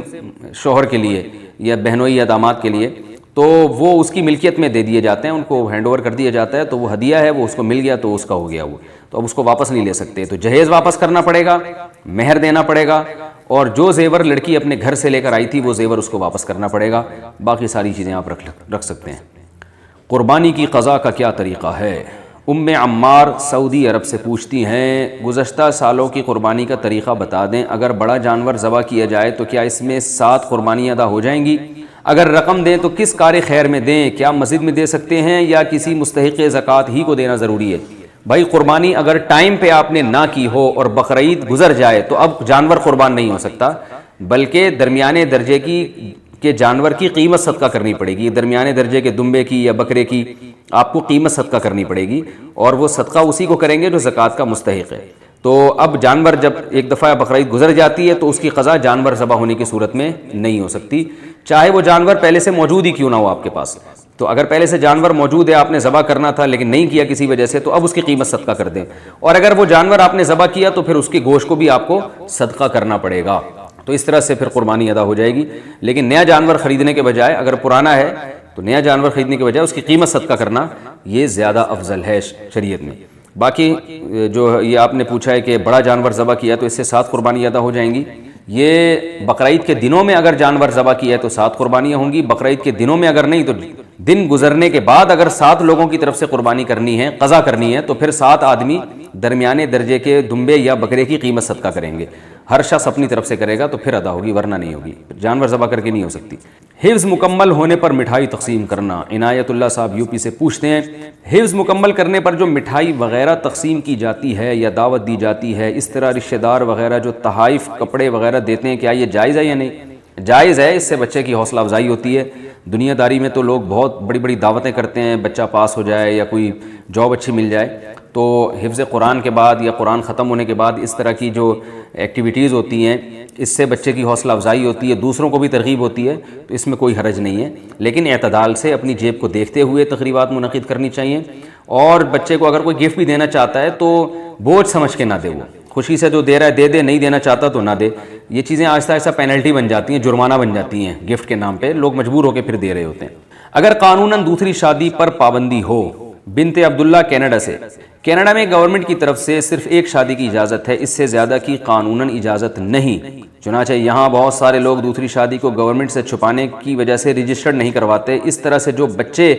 شوہر کے لیے یا بہنوئی یا داماد کے لیے, تو وہ اس کی ملکیت میں دے دیے جاتے ہیں, ان کو ہینڈ اوور کر دیا جاتا ہے, تو وہ ہدیہ ہے, وہ اس کو مل گیا تو اس کا ہو گیا وہ, تو اب اس کو واپس نہیں لے سکتے. تو جہیز واپس کرنا پڑے گا, مہر دینا پڑے گا, اور جو زیور لڑکی اپنے گھر سے لے کر آئی تھی وہ زیور اس کو واپس کرنا پڑے گا. باقی ساری چیزیں آپ رکھ سکتے ہیں. قربانی کی قضا کا کیا طریقہ ہے؟ ام عمار سعودی عرب سے پوچھتی ہیں, گزشتہ سالوں کی قربانی کا طریقہ بتا دیں. اگر بڑا جانور ذبح کیا جائے تو کیا اس میں 7 قربانیاں ادا ہو جائیں گی؟ اگر رقم دیں تو کس کار خیر میں دیں؟ کیا مسجد میں دے سکتے ہیں یا کسی مستحق زکوٰۃ ہی کو دینا ضروری ہے؟ بھائی قربانی اگر ٹائم پہ آپ نے نہ کی ہو اور بقرعید گزر جائے تو اب جانور قربان نہیں ہو سکتا, بلکہ درمیانے درجے کے جانور کی قیمت صدقہ کرنی پڑے گی. درمیانے درجے کے دمبے کی یا بکرے کی آپ کو قیمت صدقہ کرنی پڑے گی, اور وہ صدقہ اسی کو کریں گے جو زکوٰۃ کا مستحق ہے. تو اب جانور جب ایک دفعہ بقرعید گزر جاتی ہے تو اس کی قضا جانور ذبح ہونے کی صورت میں نہیں ہو سکتی, چاہے وہ جانور پہلے سے موجود ہی کیوں نہ ہو آپ کے پاس. تو اگر پہلے سے جانور موجود ہے, آپ نے ذبح کرنا تھا لیکن نہیں کیا کسی وجہ سے, تو اب اس کی قیمت صدقہ کر دیں. اور اگر وہ جانور آپ نے ذبح کیا تو پھر اس کے گوشت کو بھی آپ کو صدقہ کرنا پڑے گا. تو اس طرح سے پھر قربانی ادا ہو جائے گی. لیکن نیا جانور خریدنے کے بجائے, اگر پرانا ہے تو نیا جانور خریدنے کے بجائے اس کی قیمت صدقہ کرنا یہ زیادہ افضل ہے شریعت میں. باقی جو یہ آپ نے پوچھا ہے کہ بڑا جانور ذبح کیا تو اس سے 7 قربانی ادا ہو جائیں گی, یہ بقرعید کے دنوں میں اگر جانور ذبح کیا ہے تو 7 قربانیاں ہوں گی. بقرعید کے دنوں میں اگر نہیں تو دن گزرنے کے بعد اگر 7 لوگوں کی طرف سے قربانی کرنی ہے, قضا کرنی ہے, تو پھر 7 آدمی درمیانے درجے کے دمبے یا بکرے کی قیمت صدقہ کریں گے. ہر شخص اپنی طرف سے کرے گا تو پھر ادا ہوگی, ورنہ نہیں ہوگی. جانور ذبح کر کے نہیں ہو سکتی. حفظ مکمل ہونے پر مٹھائی تقسیم کرنا. عنایت اللہ صاحب یو پی سے پوچھتے ہیں, حفظ مکمل کرنے پر جو مٹھائی وغیرہ تقسیم کی جاتی ہے یا دعوت دی جاتی ہے, اس طرح رشتہ دار وغیرہ جو تحائف کپڑے وغیرہ دیتے ہیں, کیا یہ جائز ہے یا نہیں؟ جائز ہے, اس سے بچے کی حوصلہ افزائی ہوتی ہے. دنیا داری میں تو لوگ بہت بڑی بڑی دعوتیں کرتے ہیں, بچہ پاس ہو جائے یا کوئی جاب اچھی مل جائے, تو حفظ قرآن کے بعد یا قرآن ختم ہونے کے بعد اس طرح کی جو ایکٹیویٹیز ہوتی ہیں اس سے بچے کی حوصلہ افزائی ہوتی ہے، دوسروں کو بھی ترغیب ہوتی ہے، تو اس میں کوئی حرج نہیں ہے، لیکن اعتدال سے اپنی جیب کو دیکھتے ہوئے تقریبات منعقد کرنی چاہیے۔ اور بچے کو اگر کوئی گفٹ بھی دینا چاہتا ہے تو بوجھ سمجھ کے نہ دے، وہ خوشی سے جو دے رہا ہے دے دے، نہیں دینا چاہتا تو نہ دے۔ یہ چیزیں آہستہ آہستہ پینلٹی بن جاتی ہیں، جرمانہ بن جاتی ہیں، گفٹ کے نام پہ لوگ مجبور ہو کے پھر دے رہے ہوتے ہیں۔ اگر قانوناً دوسری شادی پر پابندی ہو، بنت عبداللہ کینیڈا سے، کینیڈا میں گورنمنٹ کی طرف سے صرف ایک شادی کی اجازت ہے، اس سے زیادہ کی قانوناً اجازت نہیں، چنانچہ یہاں بہت سارے لوگ دوسری شادی کو گورنمنٹ سے چھپانے کی وجہ سے رجسٹرڈ نہیں کرواتے۔ اس طرح سے جو بچے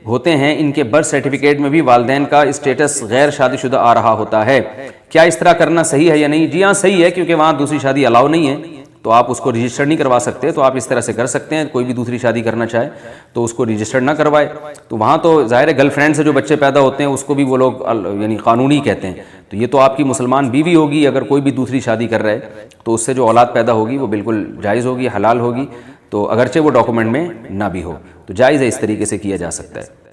ہوتے ہیں ان کے برتھ سرٹیفکیٹ میں بھی والدین کا اسٹیٹس غیر شادی شدہ آ رہا ہوتا ہے، کیا اس طرح کرنا صحیح ہے یا نہیں؟ جی ہاں صحیح ہے، کیونکہ وہاں دوسری شادی الاؤ نہیں ہے، تو آپ اس کو رجسٹر نہیں کروا سکتے، تو آپ اس طرح سے کر سکتے ہیں، کوئی بھی دوسری شادی کرنا چاہے تو اس کو رجسٹر نہ کروائے۔ تو وہاں تو ظاہر ہے گرل فرینڈ سے جو بچے پیدا ہوتے ہیں اس کو بھی وہ لوگ یعنی قانونی کہتے ہیں، تو یہ تو آپ کی مسلمان بیوی ہوگی، اگر کوئی بھی دوسری شادی کر رہے تو اس سے جو اولاد پیدا ہوگی وہ بالکل جائز ہوگی، حلال ہوگی، تو اگرچہ وہ ڈاکومنٹ میں نہ بھی ہو، تو جائز ہے، اس طریقے سے کیا جا سکتا ہے۔